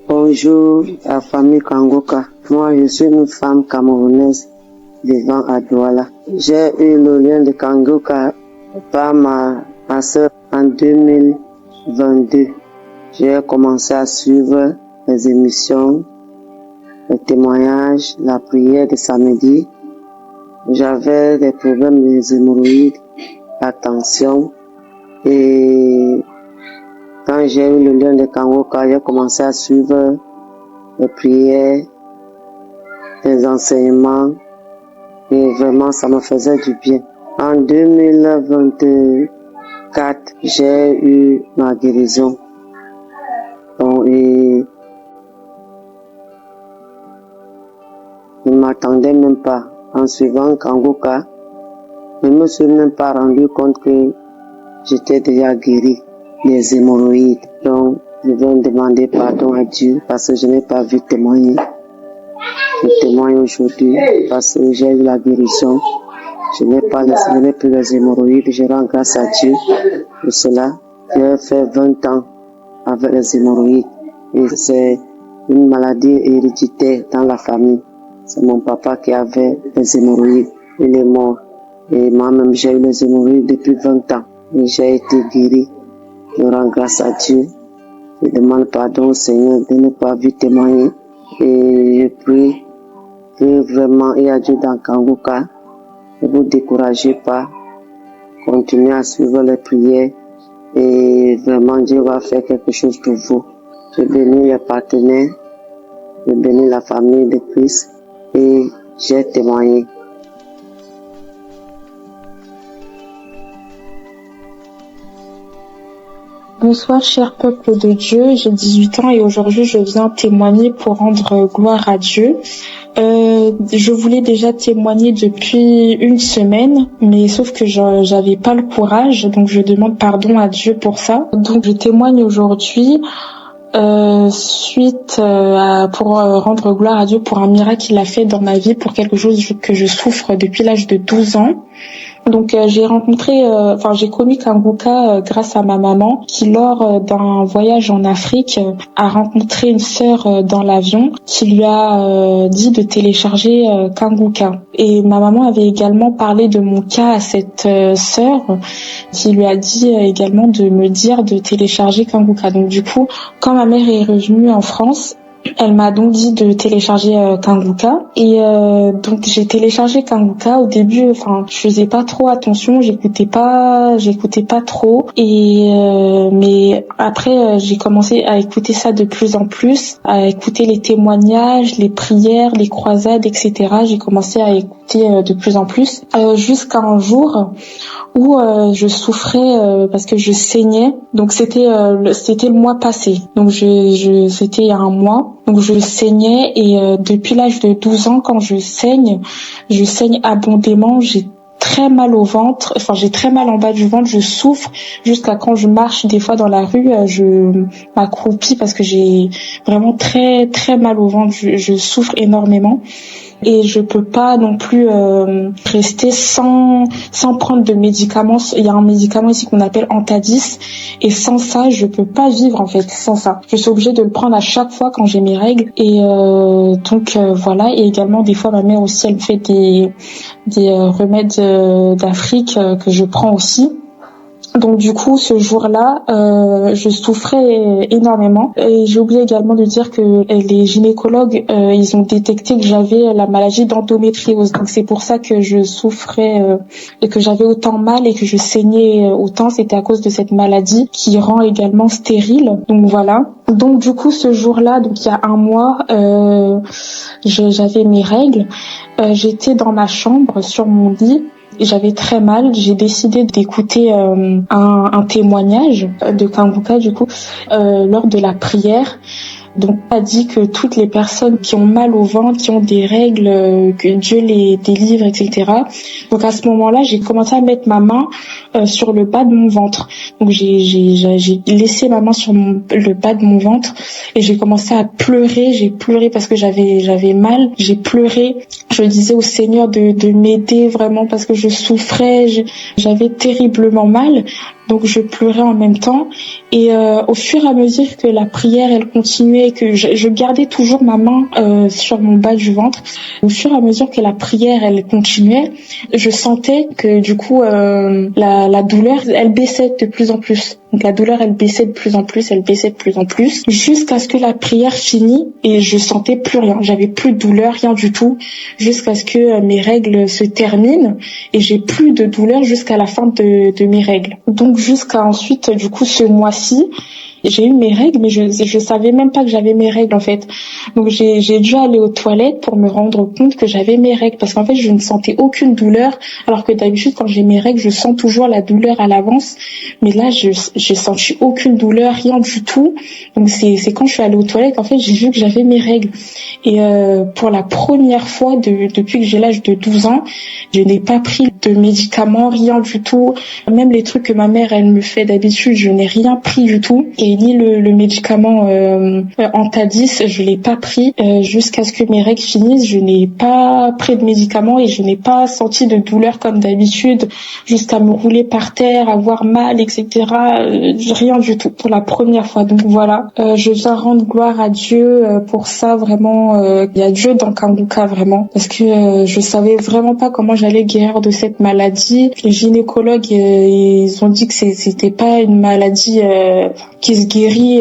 Bonjour, la famille Kanguka. Moi, je suis une femme camerounaise vivant à Douala. J'ai eu le lien de Kanguka par ma soeur en 2022. J'ai commencé à suivre les émissions, les témoignages, la prière de samedi. J'avais des problèmes des hémorroïdes, la tension. Et quand j'ai eu le lien de Kanguka, j'ai commencé à suivre les prières, les enseignements. Et vraiment, ça me faisait du bien. En 2024, j'ai eu ma guérison. Et je ne m'attendais même pas. En suivant Kanguka, je ne me suis même pas rendu compte que j'étais déjà guéri des hémorroïdes. Donc, je viens demander pardon à Dieu parce que je n'ai pas vu témoigner. Je témoigne aujourd'hui parce que j'ai eu la guérison. Je n'ai plus les hémorroïdes. Je rends grâce à Dieu pour cela. J'ai fait 20 ans avec les hémorroïdes. Et c'est une maladie héréditaire dans la famille. C'est mon papa qui avait les hémorroïdes. Il est mort. Et moi-même, j'ai eu les hémorroïdes depuis 20 ans. Et j'ai été guéri. Je rends grâce à Dieu. Je demande pardon au Seigneur de ne pas vu témoigner. Et je prie que vraiment il y a Dieu dans Kanguka. Ne vous découragez pas. Continuez à suivre les prières. Et vraiment Dieu va faire quelque chose pour vous. Je bénis les partenaires. Je bénis la famille de Christ. Et j'ai témoigné. Bonsoir, cher peuple de Dieu. J'ai 18 ans et aujourd'hui, je viens témoigner pour rendre gloire à Dieu. Je voulais déjà témoigner depuis une semaine, mais sauf que j'avais pas le courage, donc je demande pardon à Dieu pour ça. Donc, je témoigne aujourd'hui pour rendre gloire à Dieu pour un miracle qu'il a fait dans ma vie, pour quelque chose que je souffre depuis l'âge de 12 ans. Donc j'ai connu Kanguka grâce à ma maman qui lors d'un voyage en Afrique a rencontré une sœur dans l'avion qui lui a dit de télécharger Kanguka. Et ma maman avait également parlé de mon cas à cette sœur qui lui a dit également de me dire de télécharger Kanguka. Donc du coup, quand ma mère est revenue en France, elle m'a donc dit de télécharger Kanguka et donc j'ai téléchargé Kanguka. Au début, je faisais pas trop attention, j'écoutais pas trop et mais après j'ai commencé à écouter ça de plus en plus, à écouter les témoignages, les prières, les croisades, etc. J'ai commencé à écouter de plus en plus jusqu'à un jour où je souffrais parce que je saignais. Donc c'était le mois passé. Donc c'était il y a un mois. Donc je saignais et depuis l'âge de 12 ans, quand je saigne abondamment. J'ai très mal au ventre, j'ai très mal en bas du ventre, je souffre jusqu'à quand je marche des fois dans la rue, je m'accroupis parce que j'ai vraiment très très mal au ventre, je souffre énormément. Et je peux pas non plus rester sans prendre de médicaments. Il y a un médicament ici qu'on appelle Antadis et sans ça je peux pas vivre en fait. Sans ça je suis obligée de le prendre à chaque fois quand j'ai mes règles et donc voilà. Et également des fois ma mère aussi elle me fait des remèdes d'Afrique que je prends aussi. Donc du coup, ce jour-là, je souffrais énormément. Et j'ai oublié également de dire que les gynécologues, ils ont détecté que j'avais la maladie d'endométriose. Donc c'est pour ça que je souffrais et que j'avais autant mal et que je saignais autant. C'était à cause de cette maladie qui rend également stérile. Donc voilà. Donc du coup, ce jour-là, donc il y a un mois, j'avais mes règles. J'étais dans ma chambre sur mon lit. J'avais très mal, j'ai décidé d'écouter un témoignage de Kanguka du coup lors de la prière. Donc, on a dit que toutes les personnes qui ont mal au ventre, qui ont des règles, que Dieu les délivre, etc. Donc, à ce moment-là, j'ai commencé à mettre ma main sur le bas de mon ventre. Donc, j'ai laissé ma main sur le bas de mon ventre et j'ai commencé à pleurer. J'ai pleuré parce que j'avais mal. J'ai pleuré. Je disais au Seigneur de m'aider vraiment parce que je souffrais. J'avais terriblement mal. Donc je pleurais en même temps et au fur et à mesure que la prière elle continuait, que je gardais toujours ma main sur mon bas du ventre, au fur et à mesure que la prière elle continuait, je sentais que du coup la douleur elle baissait de plus en plus. Donc la douleur elle baissait de plus en plus, jusqu'à ce que la prière finisse et je sentais plus rien, j'avais plus de douleur, rien du tout, jusqu'à ce que mes règles se terminent et j'ai plus de douleur jusqu'à la fin de mes règles. Donc jusqu'à ensuite du coup ce mois-ci j'ai eu mes règles mais je savais même pas que j'avais mes règles en fait. Donc j'ai dû aller aux toilettes pour me rendre compte que j'avais mes règles parce qu'en fait je ne sentais aucune douleur alors que d'habitude quand j'ai mes règles je sens toujours la douleur à l'avance mais là j'ai senti aucune douleur, rien du tout. Donc c'est quand je suis allée aux toilettes en fait j'ai vu que j'avais mes règles et pour la première fois depuis que j'ai l'âge de 12 ans je n'ai pas pris de médicaments, rien du tout, même les trucs que ma mère elle me fait d'habitude je n'ai rien pris du tout et ni le médicament Antadis je l'ai pas pris jusqu'à ce que mes règles finissent. Je n'ai pas pris de médicaments et je n'ai pas senti de douleur comme d'habitude jusqu'à me rouler par terre, avoir mal, etc. Rien du tout pour la première fois. Donc voilà, je viens rendre gloire à Dieu pour ça vraiment. Il y a Dieu dans Kanguka vraiment parce que je savais vraiment pas comment j'allais guérir de cette maladie. Les gynécologues ils ont dit que c'était pas une maladie qui se guérit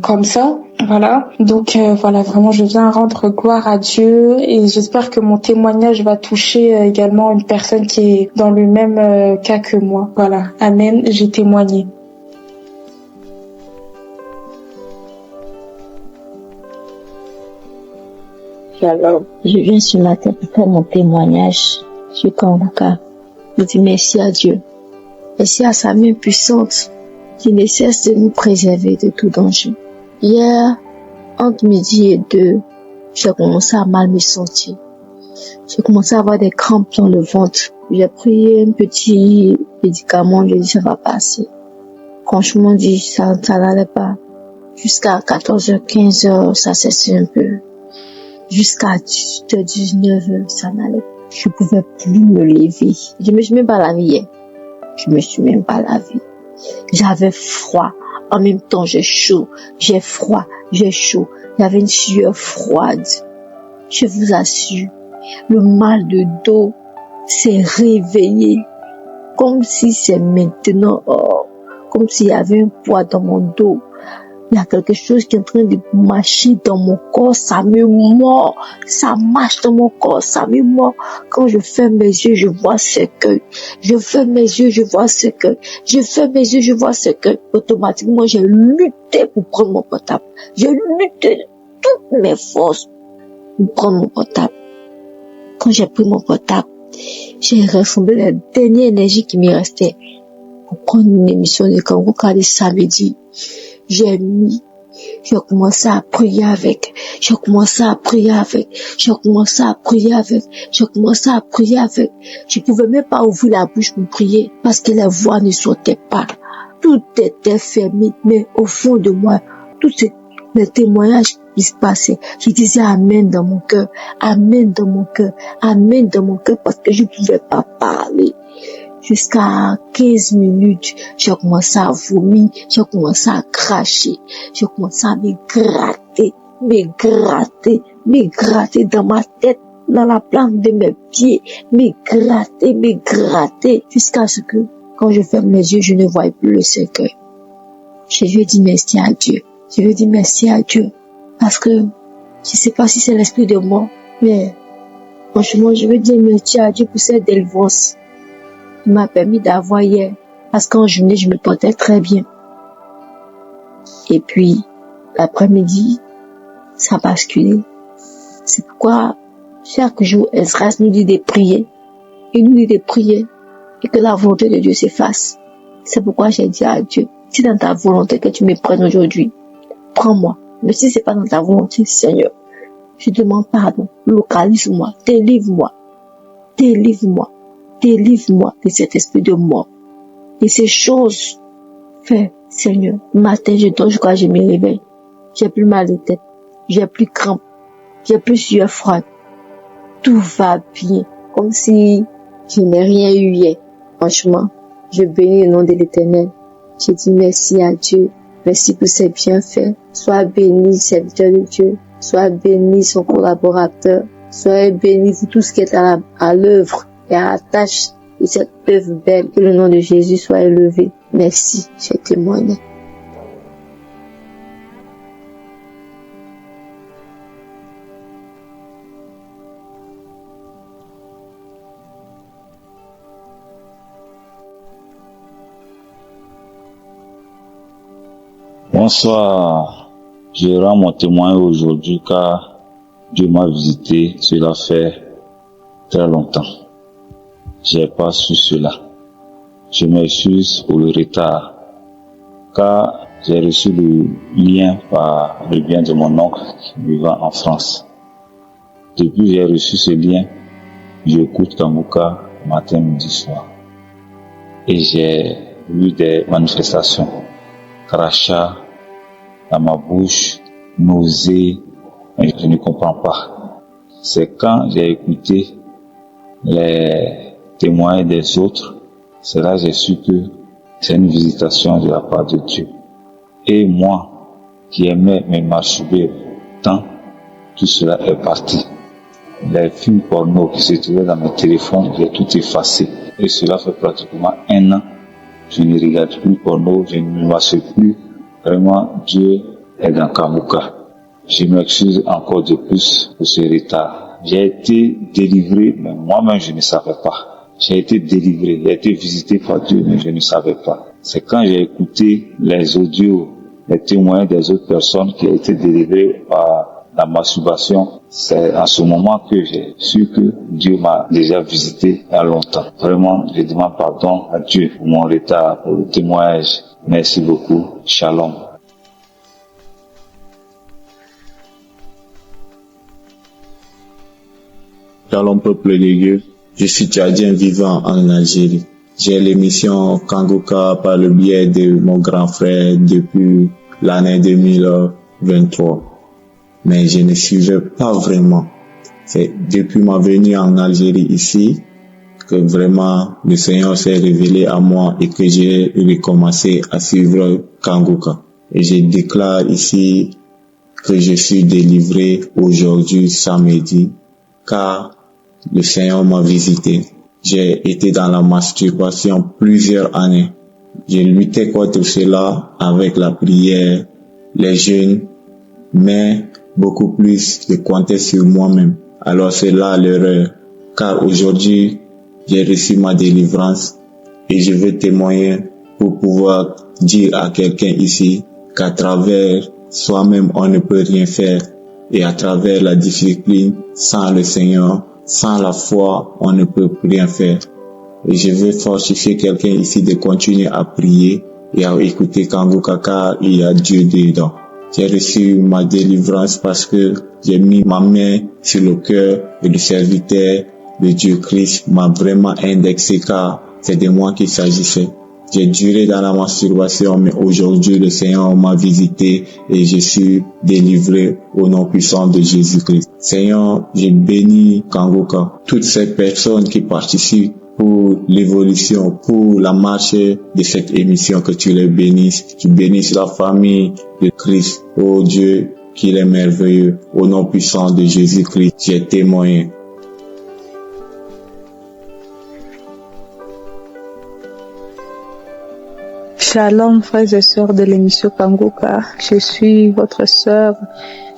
comme ça. Voilà, donc voilà, vraiment je viens rendre gloire à Dieu et j'espère que mon témoignage va toucher également une personne qui est dans le même cas que moi. Voilà, amen, j'ai témoigné. Alors, je viens ce matin pour faire mon témoignage sur Kanguka. Je dis merci à Dieu, merci à sa main puissante qui ne cesse de nous préserver de tout danger. Hier, entre midi et 2, j'ai commencé à mal me sentir. J'ai commencé à avoir des crampes dans le ventre. J'ai pris un petit médicament, je dis ça va passer. Franchement, dit ça n'allait pas. Jusqu'à 14h, 15h, ça cessait un peu. Jusqu'à 18h, 19h, ça n'allait pas. Je pouvais plus me lever. Je me suis même pas lavé. Je me suis même pas lavé. J'avais froid. En même temps, j'ai chaud. J'ai froid. J'ai chaud. J'avais une sueur froide. Je vous assure, le mal de dos s'est réveillé. Comme si c'est maintenant, comme s'il y avait un poids dans mon dos. Il y a quelque chose qui est en train de marcher dans mon corps, ça me mord. Ça marche dans mon corps, ça me mord. Quand je ferme mes yeux, je vois ce que. Je ferme mes yeux, je vois ce que. Je ferme mes yeux, je vois ce que. Automatiquement, j'ai lutté pour prendre mon portable. J'ai lutté de toutes mes forces pour prendre mon portable. Quand j'ai pris mon portable, j'ai rassemblé la dernière énergie qui me restait pour prendre une émission de Kangoka le samedi. J'ai commencé à prier avec. Je pouvais même pas ouvrir la bouche pour prier parce que la voix ne sortait pas. Tout était fermé, mais au fond de moi, tous les témoignages qui se passaient, je disais amen dans mon cœur, amen dans mon cœur, amen dans mon cœur parce que je pouvais pas parler. Jusqu'à 15 minutes, j'ai commencé à vomir, j'ai commencé à cracher, j'ai commencé à me gratter dans ma tête, dans la plante de mes pieds, me gratter, jusqu'à ce que, quand je ferme les yeux, je ne voyais plus le cercueil. Je lui ai dit merci à Dieu. Parce que, je sais pas si c'est l'esprit de moi, mais, franchement, je veux dire merci à Dieu pour cette délivrance. Il m'a permis d'avoir hier, parce qu'en journée, je me portais très bien. Et puis, l'après-midi, ça a basculé. C'est pourquoi, chaque jour, Esdras nous dit de prier. Il nous dit de prier, et que la volonté de Dieu s'efface. C'est pourquoi j'ai dit à Dieu, si dans ta volonté que tu me prennes aujourd'hui, prends-moi. Mais si c'est pas dans ta volonté, Seigneur, je demande pardon, localise-moi, délivre-moi de cet esprit de mort, de ces choses. Fais, Seigneur, matin je dors, je crois que je me réveille. J'ai plus mal de tête, j'ai plus crampe, j'ai plus sueur froide. Tout va bien, comme si je n'ai rien eu hier. Franchement, je bénis le nom de l'Éternel. Je dis merci à Dieu, merci pour ses bienfaits. Sois béni, serviteur de Dieu. Sois béni, son collaborateur. Sois béni pour tout ce qui est à l'œuvre et à la tâche de cette œuvre belle. Que le nom de Jésus soit élevé. Merci, j'ai témoigné. Bonsoir, je rends mon témoin aujourd'hui car Dieu m'a visité, cela fait très longtemps. J'ai pas su cela. Je m'excuse pour le retard car j'ai reçu le lien par le bien de mon oncle vivant en France. Depuis que j'ai reçu ce lien, j'écoute Kangoka matin, midi, soir. Et j'ai vu des manifestations, crachats dans ma bouche, nausées, et je ne comprends pas. C'est quand j'ai écouté les témoins des autres, c'est là que j'ai su que c'est une visitation de la part de Dieu. Et moi, qui aimais me masturber tant, tout cela est parti. Les films porno qui se trouvaient dans mes téléphones, j'ai tout effacé. Et cela fait pratiquement 1 an. Je ne regarde plus porno, je ne me masturbe plus. Vraiment, Dieu est dans Kangoka. Je m'excuse encore de plus pour ce retard. J'ai été délivré, mais moi-même je ne savais pas. J'ai été délivré, j'ai été visité par Dieu, mais je ne savais pas. C'est quand j'ai écouté les audios, les témoignages des autres personnes qui ont été délivrées par la masturbation. C'est en ce moment que j'ai su que Dieu m'a déjà visité il y a longtemps. Vraiment, je demande pardon à Dieu pour mon retard, pour le témoignage. Merci beaucoup. Shalom. Shalom peuple de Dieu. Je suis Tchadien vivant en Algérie. J'ai l'émission Kangoka par le biais de mon grand frère depuis l'année 2023. Mais je ne suivais pas vraiment. C'est depuis ma venue en Algérie ici que vraiment le Seigneur s'est révélé à moi et que j'ai recommencé à suivre Kanguka. Et je déclare ici que je suis délivré aujourd'hui samedi, car le Seigneur m'a visité. J'ai été dans la masturbation plusieurs années. J'ai lutté contre cela avec la prière, les jeûnes, mais beaucoup plus je comptais sur moi-même. Alors c'est là l'erreur, car aujourd'hui j'ai reçu ma délivrance et je veux témoigner pour pouvoir dire à quelqu'un ici qu'à travers soi-même on ne peut rien faire et à travers la discipline, sans le Seigneur, sans la foi, on ne peut rien faire. Et je veux fortifier quelqu'un ici de continuer à prier et à écouter Kanguka car il y a Dieu dedans. J'ai reçu ma délivrance parce que j'ai mis ma main sur le cœur et le serviteur de Dieu Christ m'a vraiment indexé car c'est de moi qu'il s'agissait. J'ai duré dans la masturbation, mais aujourd'hui le Seigneur m'a visité et je suis délivré au nom puissant de Jésus-Christ. Seigneur, je bénis Kanguka, toutes ces personnes qui participent pour l'évolution, pour la marche de cette émission, que tu les bénisses. Tu bénisses la famille de Christ. Oh Dieu, qu'il est merveilleux. Au nom puissant de Jésus-Christ, j'ai témoigné. Shalom, frères et sœurs de l'émission Kanguka. Je suis votre sœur.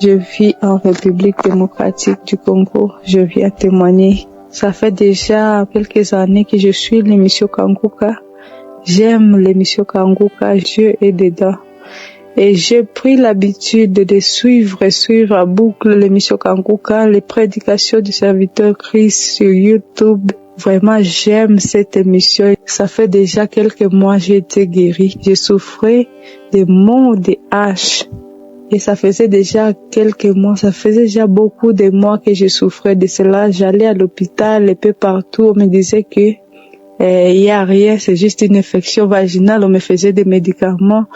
Je vis en République démocratique du Congo. Je viens témoigner. Ça fait déjà quelques années que je suis l'émission Kanguka. J'aime l'émission Kanguka. Dieu est dedans. Et j'ai pris l'habitude de suivre à boucle l'émission Kanguka, les prédications du serviteur Christ sur YouTube. Vraiment, j'aime cette émission. Ça fait déjà quelques mois que j'ai été guérie. Je souffrais de maux de hache. Et ça faisait déjà quelques mois, ça faisait déjà beaucoup de mois que je souffrais de cela. J'allais à l'hôpital un peu partout. On me disait que il y a rien, c'est juste une infection vaginale. On me faisait des médicaments,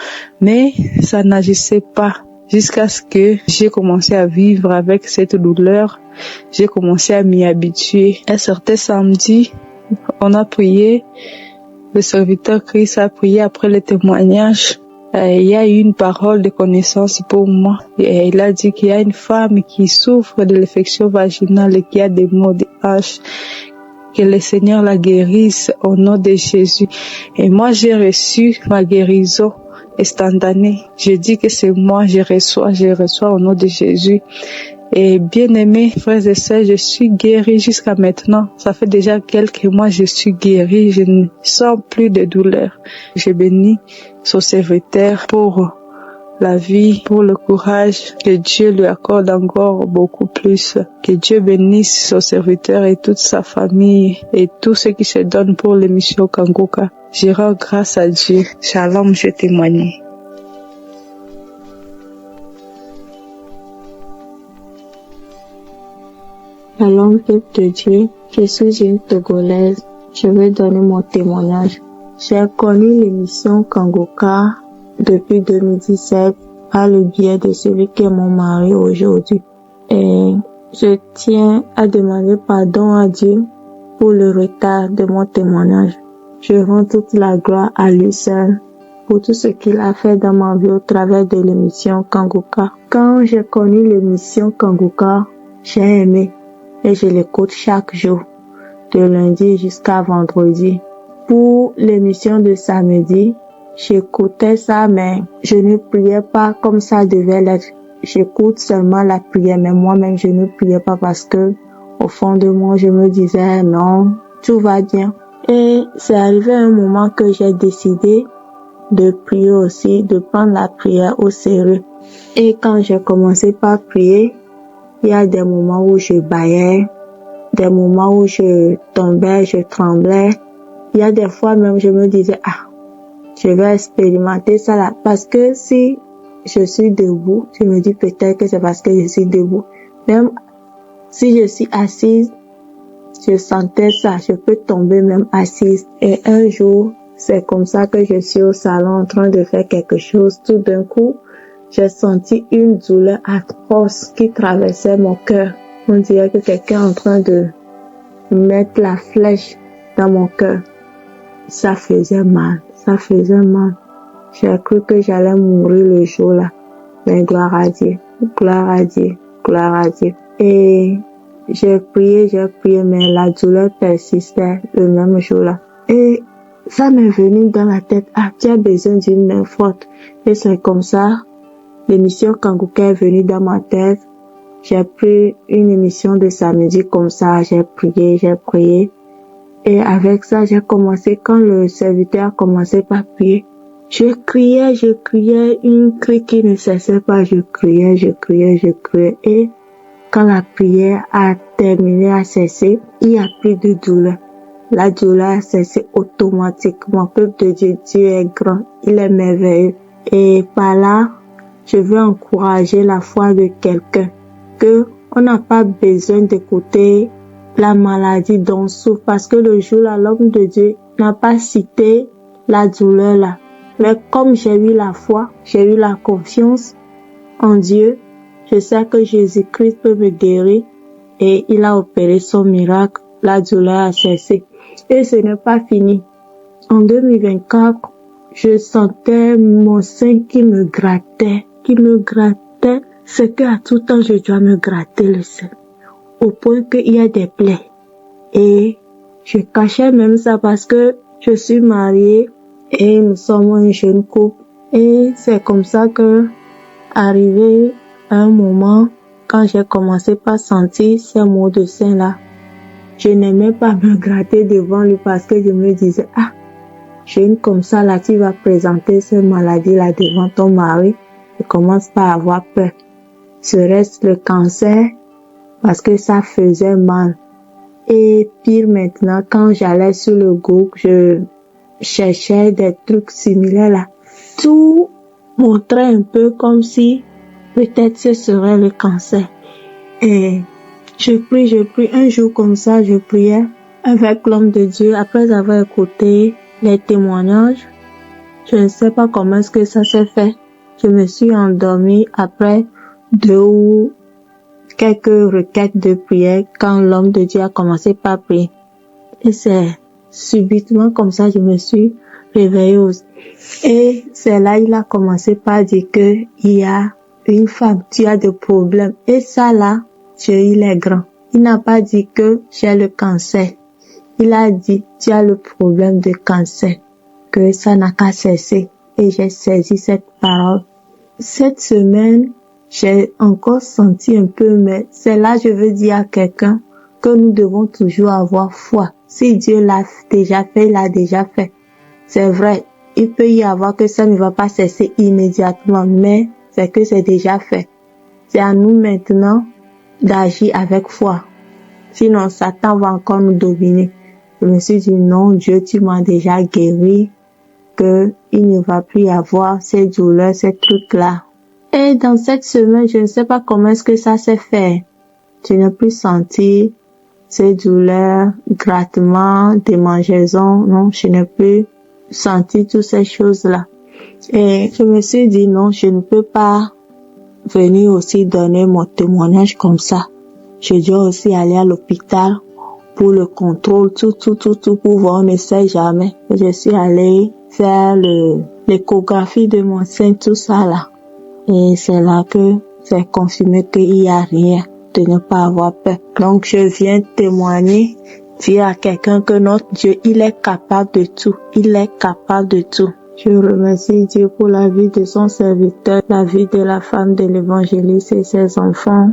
mais ça n'agissait pas. Jusqu'à ce que j'ai commencé à vivre avec cette douleur, j'ai commencé à m'y habituer. Un certain samedi, on a prié, le serviteur Christ a prié après le témoignage. Il y a eu une parole de connaissance pour moi. Et il a dit qu'il y a une femme qui souffre de l'infection vaginale et qui a des maux de hache. Que le Seigneur la guérisse au nom de Jésus. Et moi, j'ai reçu ma guérison instantanée. Je dis que c'est moi, je reçois au nom de Jésus. Et bien-aimés, frères et sœurs, je suis guérie jusqu'à maintenant. Ça fait déjà quelques mois, je suis guérie. Je ne sens plus de douleur. Je bénis son serviteur pour la vie, pour le courage. Que Dieu lui accorde encore beaucoup plus. Que Dieu bénisse son serviteur et toute sa famille et tous ceux qui se donnent pour l'émission Kanguka. Je rends grâce à Dieu. Shalom, je témoigne. Shalom, peuple de Dieu. Je suis une Togolaise. Je vais donner mon témoignage. J'ai connu l'émission Kanguka depuis 2017 par le biais de celui qui est mon mari aujourd'hui. Et je tiens à demander pardon à Dieu pour le retard de mon témoignage. Je rends toute la gloire à lui seul pour tout ce qu'il a fait dans ma vie au travers de l'émission Kanguka. Quand j'ai connu l'émission Kanguka, j'ai aimé et je l'écoute chaque jour, de lundi jusqu'à vendredi. Pour l'émission de samedi, j'écoutais ça, mais je ne priais pas comme ça devait l'être. J'écoute seulement la prière, mais moi-même, je ne priais pas parce que, au fond de moi, je me disais, non, tout va bien. Et c'est arrivé un moment que j'ai décidé de prier aussi, de prendre la prière au sérieux. Et quand j'ai commencé par prier, il y a des moments où je bâillais, des moments où je tombais, je tremblais. Il y a des fois même, je me disais, je vais expérimenter ça là. Parce que si je suis debout, je me dis peut-être que c'est parce que je suis debout. Même si je suis assise, je sentais ça. Je peux tomber même assise. Et un jour, c'est comme ça que je suis au salon en train de faire quelque chose. Tout d'un coup, j'ai senti une douleur atroce qui traversait mon cœur. On dirait que quelqu'un est en train de mettre la flèche dans mon cœur. Ça faisait mal, ça faisait mal. J'ai cru que j'allais mourir le jour-là. Mais gloire à Dieu, gloire à Dieu, gloire à Dieu. Et j'ai prié, mais la douleur persistait le même jour-là. Et ça m'est venu dans la tête, ah, tu as besoin d'une main forte. Et c'est comme ça, l'émission Kanguka est venue dans ma tête. J'ai pris une émission de samedi comme ça, j'ai prié. Et avec ça, j'ai commencé, quand le serviteur a commencé par prier, je criais, une cri qui ne cessait pas, je criais. Et quand la prière a terminé, a cessé, il n'y a plus de douleur. La douleur a cessé automatiquement. Peuple de Dieu, Dieu est grand, il est merveilleux. Et par là, je veux encourager la foi de quelqu'un, que on n'a pas besoin d'écouter la maladie dont on souffre, parce que le jour-là, l'homme de Dieu n'a pas cité la douleur là. Mais comme j'ai eu la foi, j'ai eu la confiance en Dieu, je sais que Jésus-Christ peut me guérir et il a opéré son miracle, la douleur a cessé. Et ce n'est pas fini. En 2024, je sentais mon sein qui me grattait. C'est qu'à tout temps, je dois me gratter le sein. Au point qu'il y a des plaies. Et je cachais même ça parce que je suis mariée et nous sommes un jeune couple. Et c'est comme ça que, arrivé à un moment, quand j'ai commencé par sentir ces maux de sein là, je n'aimais pas me gratter devant lui parce que je me disais, ah, jeune comme ça là, tu vas présenter cette maladie là devant ton mari. Je commence pas à avoir peur. Serait-ce le cancer? Parce que ça faisait mal. Et pire maintenant, quand j'allais sur le Google, je cherchais des trucs similaires là. Tout montrait un peu comme si peut-être ce serait le cancer. Et je prie. Un jour comme ça, je priais avec l'homme de Dieu. Après avoir écouté les témoignages, je ne sais pas comment est-ce que ça s'est fait. Je me suis endormie après 2 ou quelques requêtes de prière quand l'homme de Dieu a commencé par prier. Et c'est subitement comme ça, je me suis réveillée. Et c'est là, il a commencé par dire que il y a une femme, tu as des problèmes. Et ça là, Dieu, il est grand. Il n'a pas dit que j'ai le cancer. Il a dit, tu as le problème de cancer. Que ça n'a qu'à cesser. Et j'ai saisi cette parole. Cette semaine, j'ai encore senti un peu, mais c'est là je veux dire à quelqu'un que nous devons toujours avoir foi. Si Dieu l'a déjà fait, il l'a déjà fait. C'est vrai, il peut y avoir que ça ne va pas cesser immédiatement, mais c'est que c'est déjà fait. C'est à nous maintenant d'agir avec foi. Sinon, Satan va encore nous dominer. Je me suis dit, non, Dieu, tu m'as déjà guéri, que il ne va plus y avoir ces douleurs, ces trucs-là. Et dans cette semaine, je ne sais pas comment est-ce que ça s'est fait. Je n'ai plus senti ces douleurs, grattements, démangeaisons. Non, je n'ai plus senti toutes ces choses-là. Et je me suis dit, non, je ne peux pas venir aussi donner mon témoignage comme ça. Je dois aussi aller à l'hôpital pour le contrôle, tout, pour voir, on ne sait jamais. Je suis allée faire l'échographie de mon sein, tout ça là. Et c'est là que c'est confirmé qu'il n'y a rien, de ne pas avoir peur. Donc je viens témoigner, dire à quelqu'un que notre Dieu, il est capable de tout. Il est capable de tout. Je remercie Dieu pour la vie de son serviteur, la vie de la femme de l'évangéliste et ses enfants,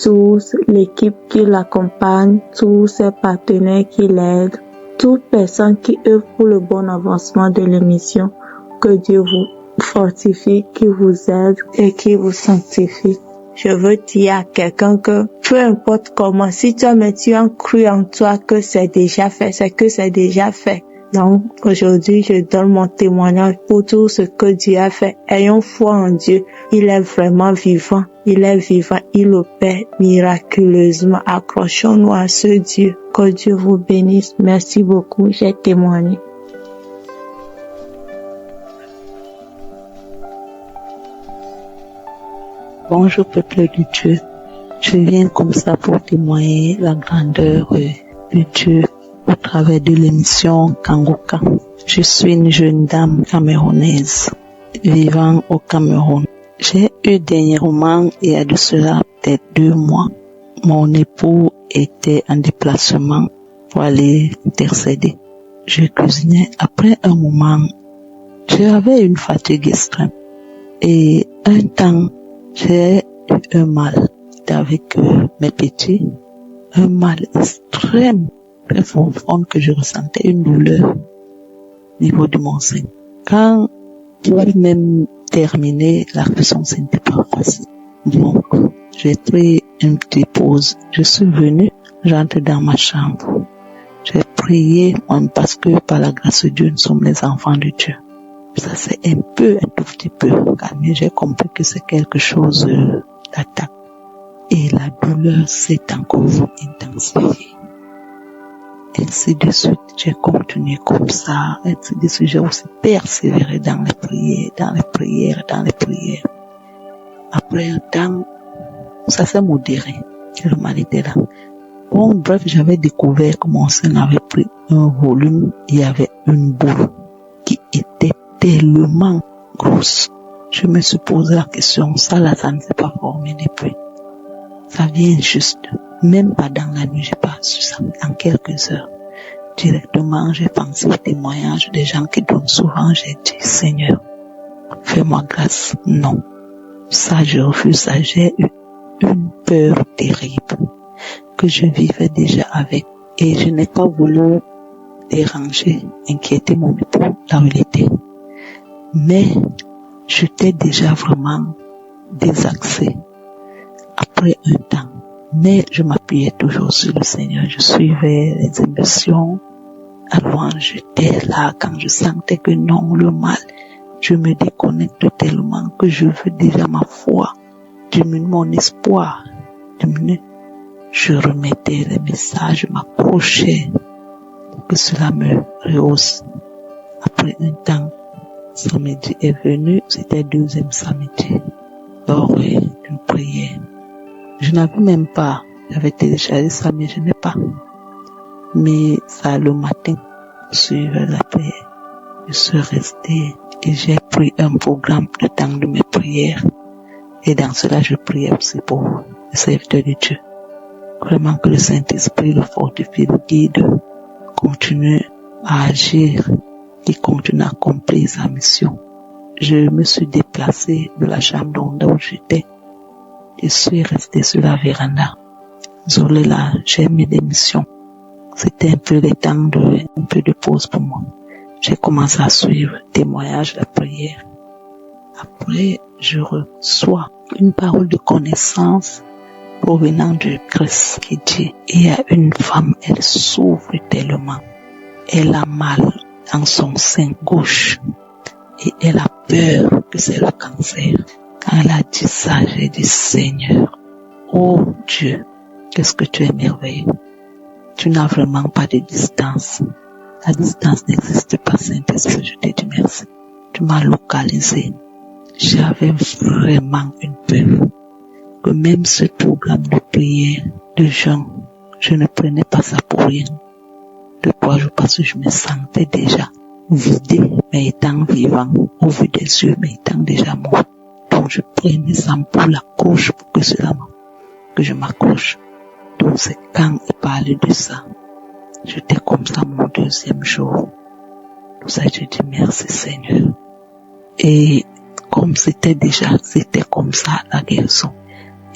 tous l'équipe qui l'accompagne, tous ses partenaires qui l'aident, toute personne qui œuvre pour le bon avancement de l'émission. Que Dieu vous fortifie, qui vous aide et qui vous sanctifie. Je veux dire à quelqu'un que peu importe comment, si tu as cru en toi que c'est déjà fait, c'est que c'est déjà fait. Donc aujourd'hui, je donne mon témoignage pour tout ce que Dieu a fait. Ayons foi en Dieu. Il est vraiment vivant. Il est vivant. Il opère miraculeusement. Accrochons-nous à ce Dieu. Que Dieu vous bénisse. Merci beaucoup. J'ai témoigné. Bonjour peuple de Dieu, Je viens comme ça pour témoigner la grandeur de Dieu au travers de l'émission Kangoka. Je suis une jeune dame camerounaise vivant au Cameroun. J'ai eu dernièrement, il y a de cela peut-être 2 mois, mon époux était en déplacement pour aller intercéder. Je cuisinais. Après un moment, j'avais une fatigue extrême. Et un temps, j'ai eu un mal avec mes petits. Un mal extrême, très profond que je ressentais, une douleur au niveau de mon sein. Quand j'ai même terminé, la cuisson, ce n'était pas facile. Donc, j'ai pris une petite pause. Je suis venue, j'entre dans ma chambre. J'ai prié, parce que par la grâce de Dieu, nous sommes les enfants de Dieu. Ça c'est un tout petit peu calmé. J'ai compris que c'est quelque chose d'attaque. Et la douleur s'est encore intensifiée. Ainsi de suite, j'ai continué comme ça. Ainsi de suite, j'ai aussi persévéré dans les prières. Après un temps, ça s'est modéré. Le mal était là. Bon, bref, j'avais découvert que mon sein avait pris un volume. Il y avait une boule qui était tellement grosse. Je me suis posé la question, ça là, ça ne s'est pas formé depuis. Ça vient juste, même pas dans la nuit, j'ai pas su ça, en quelques heures. Directement, j'ai pensé au témoignage des gens qui donnent souvent, j'ai dit, Seigneur, fais-moi grâce. Non. Ça, je refuse ça. J'ai eu une peur terrible que je vivais déjà avec. Et je n'ai pas voulu déranger, inquiéter mon époux là où il était. Mais j'étais déjà vraiment désaxée après un temps. Mais je m'appuyais toujours sur le Seigneur. Je suivais les émissions. Avant, j'étais là quand je sentais que non, le mal, je me déconnecte tellement que je veux déjà ma foi, diminue mon espoir, diminue. Je remettais les messages, je m'accrochais pour que cela me rehausse. Après un temps, samedi est venu, c'était le 2e samedi, lors d'une prière. Je n'avais même pas, j'avais téléchargé ça, mais je n'ai pas. Mais ça, le matin, suivant la prière, je suis restée et j'ai pris un programme de temps de mes prières. Et dans cela, je priais aussi pour le serviteur de Dieu. Vraiment que le Saint-Esprit le fortifie, le guide, continue à agir et continue à accomplir sa mission. Je me suis déplacée de la chambre où j'étais. Je suis restée sur la véranda. Désolée là, j'ai mis des missions. C'était un peu le temps un peu de pause pour moi. J'ai commencé à suivre le témoignage, la prière. Après, je reçois une parole de connaissance provenant du Christ qui dit, il y a une femme, elle souffre tellement. Elle a mal dans son sein gauche et elle a peur que c'est le cancer. Quand elle a dit ça, j'ai dit, Seigneur, oh Dieu, qu'est-ce que tu es merveilleux. Tu n'as vraiment pas de distance. La distance n'existe pas, Saint-Esprit, je te dis merci. Tu m'as localisé. J'avais vraiment une peur que même ce programme de prière, de jeûne, je ne prenais pas ça pour rien. De 3 jours parce que je me sentais déjà vidée, mais étant vivant, au vu des yeux, mais étant déjà mort. Donc je prenais ça pour l'accroche, pour que que je m'accroche. Donc c'est quand il parlait de ça, j'étais comme ça mon 2e jour. Pour ça je dis merci Seigneur. Et comme c'était comme ça la guérison.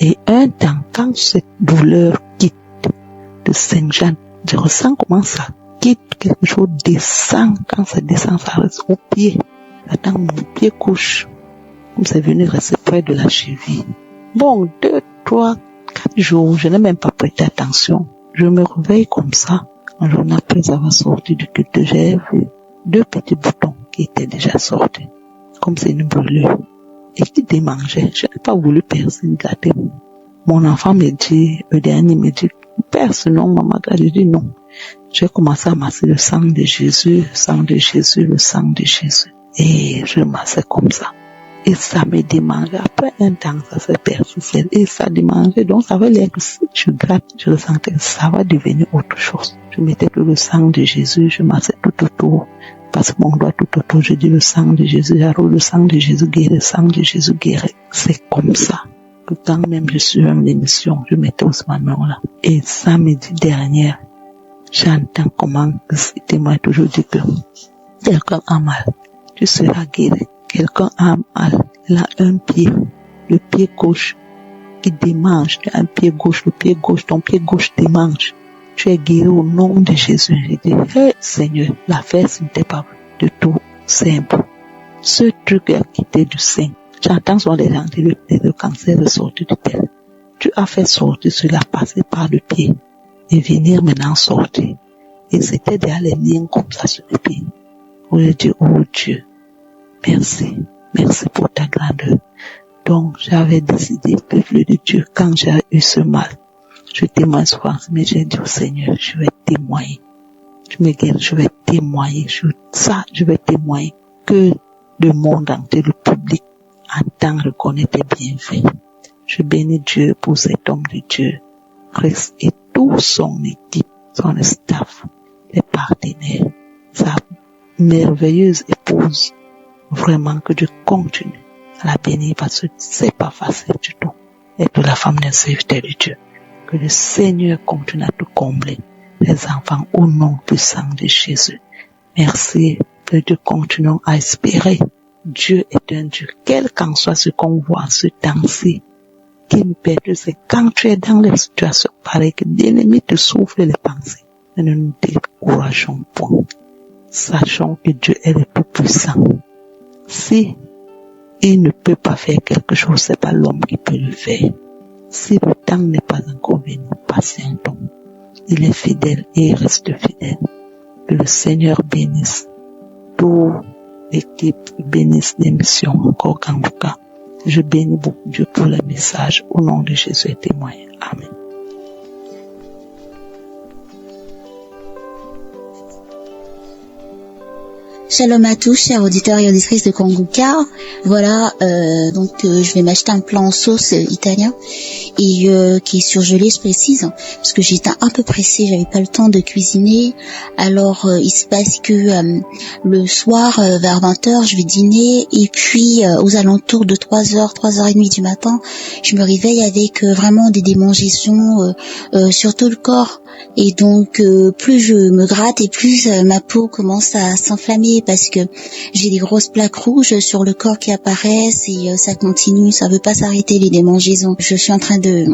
Et un temps, quand cette douleur quitte de Saint-Jean, je ressens comment ça quitte, quelque chose descend, quand ça descend, ça reste au pied. Là-dedans, mon pied couche, comme c'est venu rester près de la cheville. Bon, 2, 3, 4 jours, je n'ai même pas prêté attention. Je me réveille comme ça. Un jour après avoir sorti du culte, j'ai vu 2 petits boutons qui étaient déjà sortis, comme c'est une brûlure, et qui démangeaient. Je n'ai pas voulu percer, gâter. Mon enfant me dit, le dernier me dit, perce non, maman, je dis non. J'ai commencé à masser le sang de Jésus, le sang de Jésus, le sang de Jésus. Et je massais comme ça. Et ça me démangeait. Après un temps, ça s'est persisté. Et ça démangeait. Donc, ça veut dire que si je gratte, je ressentais que ça va devenir autre chose. Je mettais le sang de Jésus, je massais tout autour. Parce que mon doigt tout autour, je dis le sang de Jésus, le sang de Jésus guérit, le sang de Jésus guérit. C'est comme ça que quand même je suis en l'émission, je mettais aussi ma main là. Et samedi dernier, j'entends comment ce témoin toujours dit que quelqu'un a mal, tu seras guéri. Quelqu'un a mal, il a un pied, le pied gauche qui démange, tu as un pied gauche, le pied gauche, ton pied gauche démange. Tu es guéri au nom de Jésus. J'ai dit, hey, Seigneur, l'affaire ce n'était pas de tout simple. Ce truc a quitté du sein. J'entends souvent les gens dire le cancer est sorti du tel. Tu as fait sortir cela, passer par le pied et venir maintenant sortir. Et c'était déjà les liens comme ça sur le pied. Où j'ai dit, oh Dieu, merci. Merci pour ta grandeur. Donc, j'avais décidé, peuple de Dieu, quand j'ai eu ce mal, je témoigne souvent, mais j'ai dit au Seigneur, je vais témoigner. Je vais témoigner. Je vais témoigner que le monde entier, le public, entend, reconnaît tes bienfaits. Je bénis Dieu pour cet homme de Dieu, Christ et toute son équipe, son staff, les partenaires, sa merveilleuse épouse. Vraiment que Dieu continue à la bénir parce que c'est pas facile du tout. Et pour la femme d'un serviteur de Dieu. Que le Seigneur continue à te combler les enfants au nom puissant de Jésus. Merci que Dieu continue à espérer. Dieu est un Dieu. Quel qu'en soit ce qu'on voit ce temps-ci, qui nous perd, c'est quand tu es dans les situations pareilles que l'ennemi te souffle les pensées. Mais ne nous décourageons point. Sachons que Dieu est le tout-puissant. Si il ne peut pas faire quelque chose, c'est pas l'homme qui peut le faire. Si le temps n'est pas encore venu, patientons. Il est fidèle et il reste fidèle. Que le Seigneur bénisse toute l'équipe, bénisse l'émission encore Kanguka. Je bénis beaucoup Dieu pour le message. Au nom de Jésus et témoin. Amen. Shalom à tous, chers auditeurs et auditrices de Kanguka. Voilà, je vais m'acheter un plat en sauce italien et qui est surgelé, je précise, parce que j'étais un peu pressée, j'avais pas le temps de cuisiner. Alors, il se passe que le soir, vers 20h, je vais dîner et puis aux alentours de 3h, 3h30 du matin, je me réveille avec vraiment des démangeaisons sur tout le corps. Et donc, plus je me gratte et plus ma peau commence à s'enflammer parce que j'ai des grosses plaques rouges sur le corps qui apparaissent et ça continue, ça veut pas s'arrêter les démangeaisons. Je suis en train de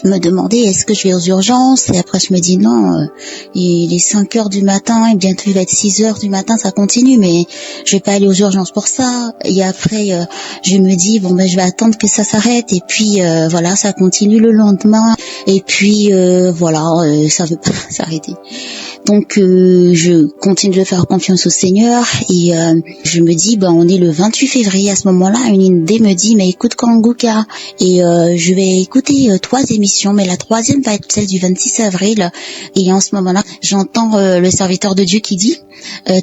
me demander est-ce que je vais aux urgences et après je me dis non, il est 5h du matin et bientôt il va être 6h du matin, ça continue mais je vais pas aller aux urgences pour ça. Et après je me dis je vais attendre que ça s'arrête et puis voilà, ça continue le lendemain et puis ça veut pas s'arrêter. Donc je continue de faire confiance au Seigneur et je me dis on est le 28 février à ce moment-là, une idée me dit mais écoute Kanguka et je vais écouter 3 émissions mais la 3e va être celle du 26 avril et en ce moment-là j'entends le serviteur de Dieu qui dit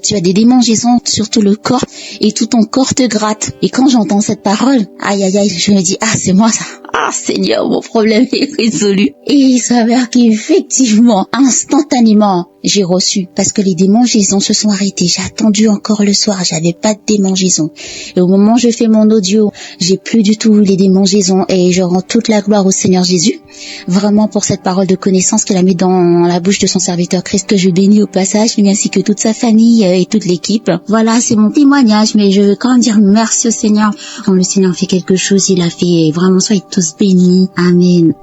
tu as des démangeaisons sur tout le corps et tout ton corps te gratte. Et quand j'entends cette parole, aïe aïe aïe, je me dis c'est moi ça. Seigneur, mon problème est résolu. Et il s'avère qu'effectivement, instantanément, j'ai reçu parce que les démangeaisons se sont arrêtées. J'ai attendu encore le soir, j'avais pas de démangeaisons. Et au moment où je fais mon audio, j'ai plus du tout les démangeaisons et je rends toute la gloire au Seigneur Jésus. Vraiment pour cette parole de connaissance qu'il a mis dans la bouche de son serviteur Christ que je bénis au passage, lui ainsi que toute sa famille et toute l'équipe. Voilà, c'est mon témoignage, mais je veux quand même dire merci au Seigneur. Quand le Seigneur fait quelque chose, il a fait vraiment, soyez tous bénis. Amen.